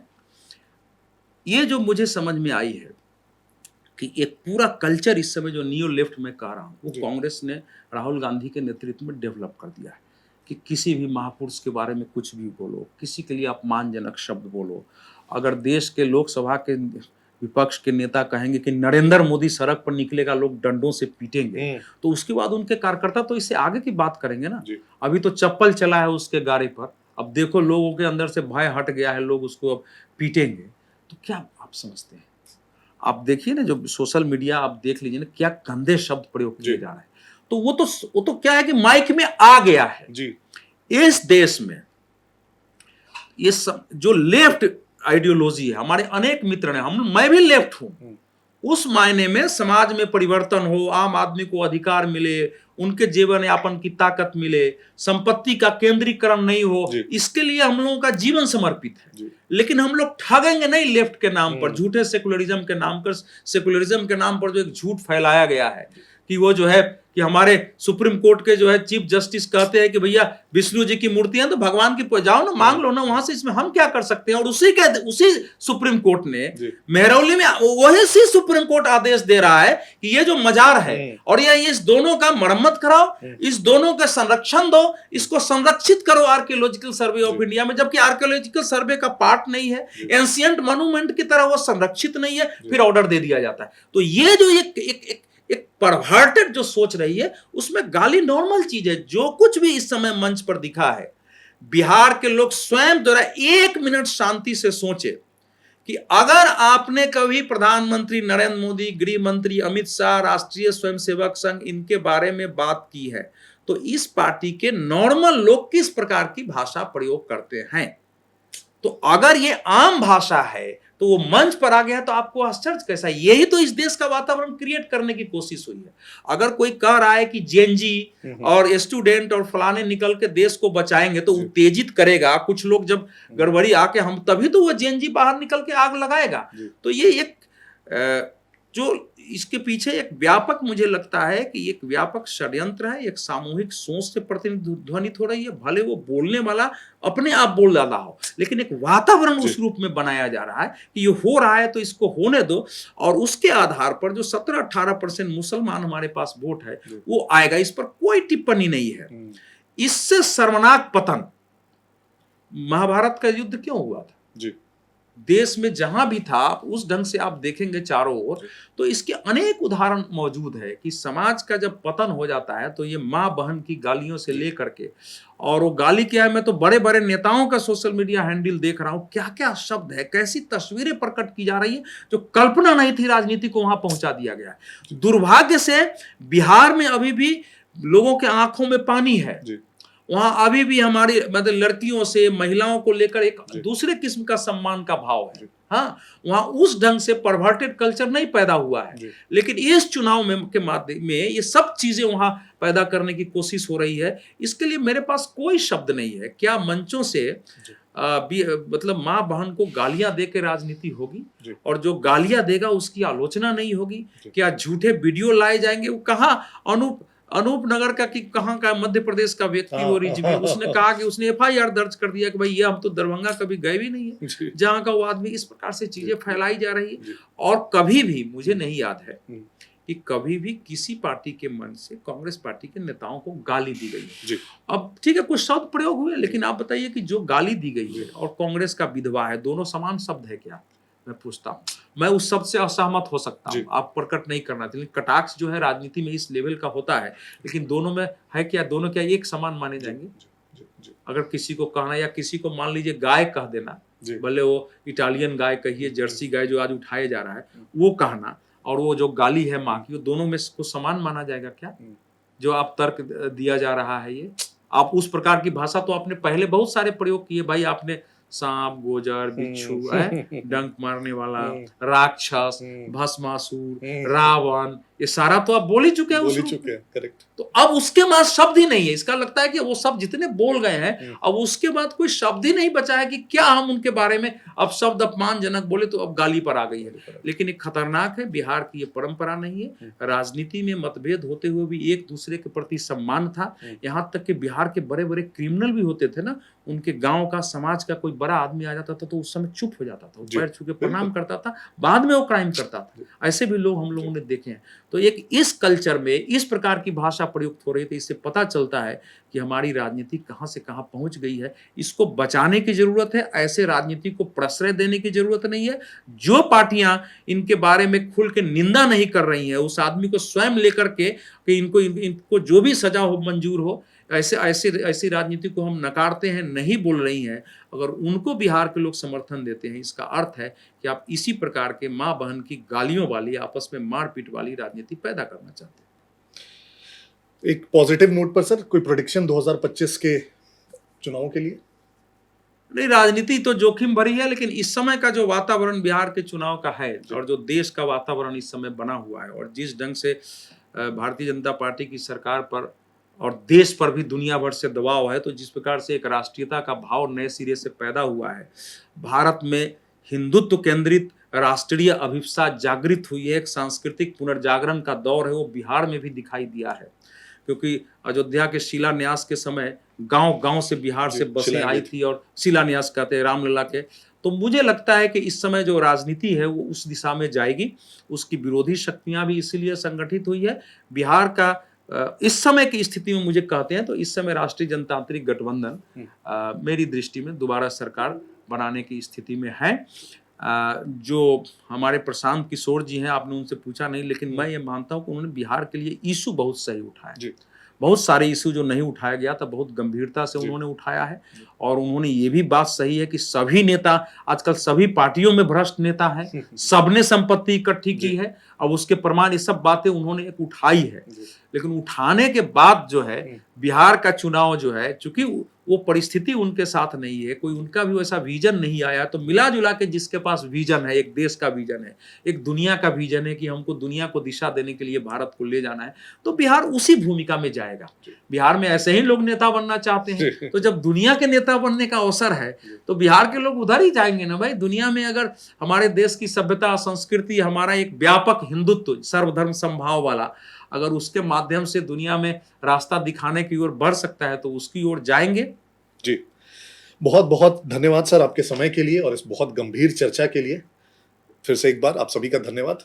A: ये जो मुझे समझ में आई है कि एक पूरा कल्चर इस समय जो नियो लेफ्ट में कह रहा हूं वो कांग्रेस ने राहुल गांधी के नेतृत्व में डेवलप कर दिया है कि किसी भी महापुरुष के बारे में कुछ भी बोलो, किसी के लिए अपमानजनक शब्द बोलो। अगर देश के लोकसभा के विपक्ष के नेता कहेंगे कि नरेंद्र मोदी सड़क पर निकलेगा लोग डंडों से पीटेंगे, तो उसके बाद उनके कार्यकर्ता तो इससे आगे की बात करेंगे ना। अभी तो चप्पल चला है उसके गाड़ी पर, अब देखो लोगों के अंदर से भय हट गया है, लोग उसको अब पीटेंगे। तो क्या आप समझते हैं? आप देखिए ना, जो सोशल मीडिया आप देख लीजिए ना, क्या गंदे शब्द प्रयोग किए जा रहे हैं। तो वो तो क्या है कि माइक में आ गया है जी। इस देश में ये सब जो लेफ्ट आइडियोलॉजी है, हमारे अनेक मित्र हैं, मैं भी लेफ्ट हूं, उस मायने में समाज में परिवर्तन हो, आम आदमी को अधिकार मिले, उनके जीवन यापन की ताकत मिले, संपत्ति का केंद्रीकरण नहीं हो, इसके लिए हम लोगों का जीवन समर्पित है। लेकिन हम लोग ठगेंगे नहीं लेफ्ट के नाम पर, झूठे सेकुलरिज्म के नाम पर, सेकुलरिज्म के नाम पर जो एक झूठ फैलाया गया है कि वो जो है कि हमारे सुप्रीम कोर्ट के जो है चीफ जस्टिस कहते हैं कि भैया विष्णु जी की मूर्ति है तो भगवान की जाओ ना, मांग लो ना वहां से, इसमें हम क्या कर सकते हैं। और उसी सुप्रीम कोर्ट ने मेहरौली में वही सुप्रीम कोर्ट आदेश दे रहा है कि ये जो मजार है और ये इस दोनों का मरम्मत कराओ, इस दोनों का संरक्षण दो, इसको संरक्षित करो आर्कियोलॉजिकल सर्वे ऑफ इंडिया में, जबकि आर्कियोलॉजिकल सर्वे का पार्ट नहीं है, एंशिएंट मॉन्यूमेंट की तरह वो संरक्षित नहीं है, फिर ऑर्डर दे दिया जाता है। तो ये जो एक परवर्टेड जो सोच रही है, उसमें गाली नॉर्मल चीज है। जो कुछ भी इस समय मंच पर दिखा है, बिहार के लोग स्वयं द्वारा 1 मिनट शांति से सोचे कि अगर आपने कभी प्रधानमंत्री नरेंद्र मोदी, गृह मंत्री अमित शाह, राष्ट्रीय स्वयंसेवक संघ, इनके बारे में बात की है तो इस पार्टी के नॉर्मल लोग किस प्रकार की भाषा प्रयोग करते हैं। तो अगर ये आम भाषा है तो वो मंच पर आ गया तो आपको आश्चर्य कैसा? यही तो इस देश का वातावरण क्रिएट करने की कोशिश हुई है। अगर कोई कह रहा है कि जेनजी और स्टूडेंट और फलाने निकल के देश को बचाएंगे तो उत्तेजित करेगा कुछ लोग, जब गड़बड़ी आके हम, तभी तो वो जेनजी बाहर निकल के आग लगाएगा। तो ये एक जो इसके पीछे एक व्यापक, मुझे लगता है कि एक व्यापक षड्यंत्र है, एक सामूहिक सोच से प्रतिध्वनित हो रही है। भले वो बोलने वाला अपने आप बोल रहा हो, लेकिन एक वातावरण उस रूप में बनाया जा रहा है कि ये हो रहा है तो इसको होने दो, और उसके आधार पर जो 17-18% मुसलमान हमारे पास वोट है वो आएगा। इस पर कोई टिप्पणी नहीं है। इससे शर्मनाक पतन महाभारत का युद्ध क्यों हुआ था जी? देश में जहां भी था, उस ढंग से आप देखेंगे चारों ओर, तो इसके अनेक उदाहरण मौजूद है कि समाज का जब पतन हो जाता है तो ये माँ बहन की गालियों से लेकर के, और वो गाली क्या है, मैं तो बड़े बड़े नेताओं का सोशल मीडिया हैंडल देख रहा हूं, क्या क्या शब्द है, कैसी तस्वीरें प्रकट की जा रही है जो कल्पना नहीं थी, राजनीति को वहां पहुंचा दिया गया है। दुर्भाग्य से बिहार में अभी भी लोगों के आंखों में पानी है। वहां अभी भी हमारी मतलब लड़कियों से, महिलाओं को लेकर एक दूसरे किस्म का सम्मान का भाव है। हाँ, वहां उस ढंग से परवर्टेड कल्चर नहीं पैदा हुआ है, लेकिन इस चुनाव में के माध्यम में ये सब चीजें वहां पैदा करने की कोशिश हो रही है। इसके लिए मेरे पास कोई शब्द नहीं है। क्या मंचों से मतलब माँ बहन को गालियां दे के राजनीति होगी, और जो गालियां देगा उसकी आलोचना नहीं होगी? क्या झूठे वीडियो लाए जाएंगे? वो कहाँ अनूप नगर का कि कहाँ का मध्य प्रदेश का व्यक्ति वो रिजवी, उसने कहा कि उसने FIR दर्ज कर दिया कि भाई ये हम तो दरभंगा कभी गए भी नहीं है, जहाँ का वो आदमी। इस प्रकार से चीजें फैलाई जा रही है। और कभी भी मुझे नहीं याद है कि कभी भी किसी पार्टी के मन से कांग्रेस पार्टी के नेताओं को गाली दी गई है। अब ठीक है, कुछ शब्द प्रयोग हुए, लेकिन आप बताइए कि जो गाली दी गई है और कांग्रेस का विधवा है, दोनों समान शब्द है क्या? मैं पूछता हूँ। मैं उस शब्द से असहमत हो सकता हूँ, आप प्रकट नहीं करना चाहिए, लेकिन कटाक्ष जो है राजनीति में इस लेवल का होता है, लेकिन दोनों में है क्या? दोनों क्या एक समान माने जाएंगे? अगर किसी को कहना, या किसी को मान लीजिए गाय कह देना, भले वो इटालियन गाय कहिए, जर्सी गाय जो आज उठाया जा रहा है वो कहना, और वो जो गाली है माँ की, वो दोनों में को समान माना जाएगा क्या? जो आप तर्क दिया जा रहा है, ये आप उस प्रकार की भाषा तो आपने पहले बहुत सारे प्रयोग किए भाई। आपने सांप, गोजर, बिच्छू, डंक मारने वाला, राक्षस, भस्मासुर, रावण, ये सारा तो आप बोल ही चुके हैं उस रूप में।
B: करेक्ट।
A: तो अब उसके बाद शब्द ही नहीं है। इसका लगता है कि वो सब जितने बोल गए हैं, अब उसके बाद कोई शब्द ही नहीं बचा है कि क्या हम उनके बारे में अब शब्द अपमानजनक बोले तो अब गाली पर आ गई है। लेकिन ये खतरनाक है। बिहार की ये परंपरा नहीं है। राजनीति में मतभेद होते हुए भी एक दूसरे के प्रति सम्मान था। यहाँ तक कि बिहार के बड़े बड़े क्रिमिनल भी होते थे ना, उनके गांव का, समाज का कोई बड़ा आदमी आ जाता था तो उस समय चुप हो जाता था, वो पैर छू के प्रणाम करता था, बाद में वो क्राइम करता था। ऐसे भी लोग हम लोगों ने देखे हैं। तो एक इस कल्चर में इस प्रकार की भाषा प्रयुक्त हो रही थी। इससे पता चलता है कि हमारी राजनीति कहां से कहां पहुंच गई है। इसको बचाने की जरूरत है। ऐसे राजनीति को प्रश्रय देने की जरूरत नहीं है। जो पार्टियां इनके बारे में खुल के निंदा नहीं कर रही हैं, उस आदमी को स्वयं लेकर के कि इनको जो भी सजा हो मंजूर हो, ऐसी राजनीति को हम नकारते हैं, नहीं बोल रही हैं। अगर उनको बिहार के लोग समर्थन देते हैं, इसका अर्थ है कि आप इसी प्रकार के माँ बहन की गालियों वाली, आपस में मारपीट वाली राजनीति पैदा करना चाहते हैं।
B: एक पॉजिटिव नोट पर सर, कोई प्रेडिक्शन 2025 के चुनावों के लिए?
A: नहीं, राजनीति तो जोखिम भरी है, लेकिन इस समय का जो वातावरण बिहार के चुनाव का है और जो देश का वातावरण इस समय बना हुआ है, और जिस ढंग से भारतीय जनता पार्टी की सरकार पर और देश पर भी दुनिया भर से दबाव है, तो जिस प्रकार से एक राष्ट्रीयता का भाव नए सिरे से पैदा हुआ है, भारत में हिंदुत्व केंद्रित राष्ट्रीय अभिप्सा जागृत हुई है, एक सांस्कृतिक पुनर्जागरण का दौर है, वो बिहार में भी दिखाई दिया है। क्योंकि अयोध्या के शिलान्यास के समय गांव गांव से बिहार से बसें आई थी, और शिलान्यास कहते हैं रामलला के। तो मुझे लगता है कि इस समय जो राजनीति है वो उस दिशा में जाएगी। उसकी विरोधी शक्तियां भी इसीलिए संगठित हुई है। बिहार का इस समय की स्थिति में मुझे कहते हैं तो इस समय राष्ट्रीय जनतांत्रिक गठबंधन मेरी दृष्टि में दोबारा सरकार बनाने की स्थिति में है। जो हमारे प्रशांत किशोर जी हैं, आपने उनसे पूछा नहीं, लेकिन मैं ये मानता हूं कि उन्होंने बिहार के लिए इशू बहुत सही उठाया। बहुत सारे इशू जो नहीं उठाया गया था, बहुत गंभीरता से उन्होंने उठाया है। और उन्होंने ये भी बात सही है कि सभी नेता, आजकल सभी पार्टियों में भ्रष्ट नेता है, सबने संपत्ति इकट्ठी की है। अब उसके प्रमाण, ये सब बातें उन्होंने एक उठाई है। लेकिन उठाने के बाद जो है बिहार का चुनाव जो है, चूंकि वो परिस्थिति उनके साथ नहीं है, कोई उनका भी वैसा विजन नहीं आया, तो मिला जुला के जिसके पास विजन है, एक देश का विजन है, एक दुनिया का विजन है कि हमको दुनिया को दिशा देने के लिए भारत को ले जाना है, तो बिहार उसी भूमिका में जाएगा। बिहार में ऐसे ही लोग नेता बनना चाहते हैं, तो जब दुनिया के नेता बनने का अवसर है तो बिहार के लोग उधर ही जाएंगे ना भाई। दुनिया में अगर हमारे देश की सभ्यता, संस्कृति, हमारा एक व्यापक हिंदुत्व, सर्वधर्म समभाव वाला, अगर उसके माध्यम से दुनिया में रास्ता दिखाने की ओर बढ़ सकता है तो उसकी ओर जाएंगे।
B: जी, बहुत बहुत धन्यवाद सर आपके समय के लिए और इस बहुत गंभीर चर्चा के लिए। फिर से एक बार आप सभी का धन्यवाद।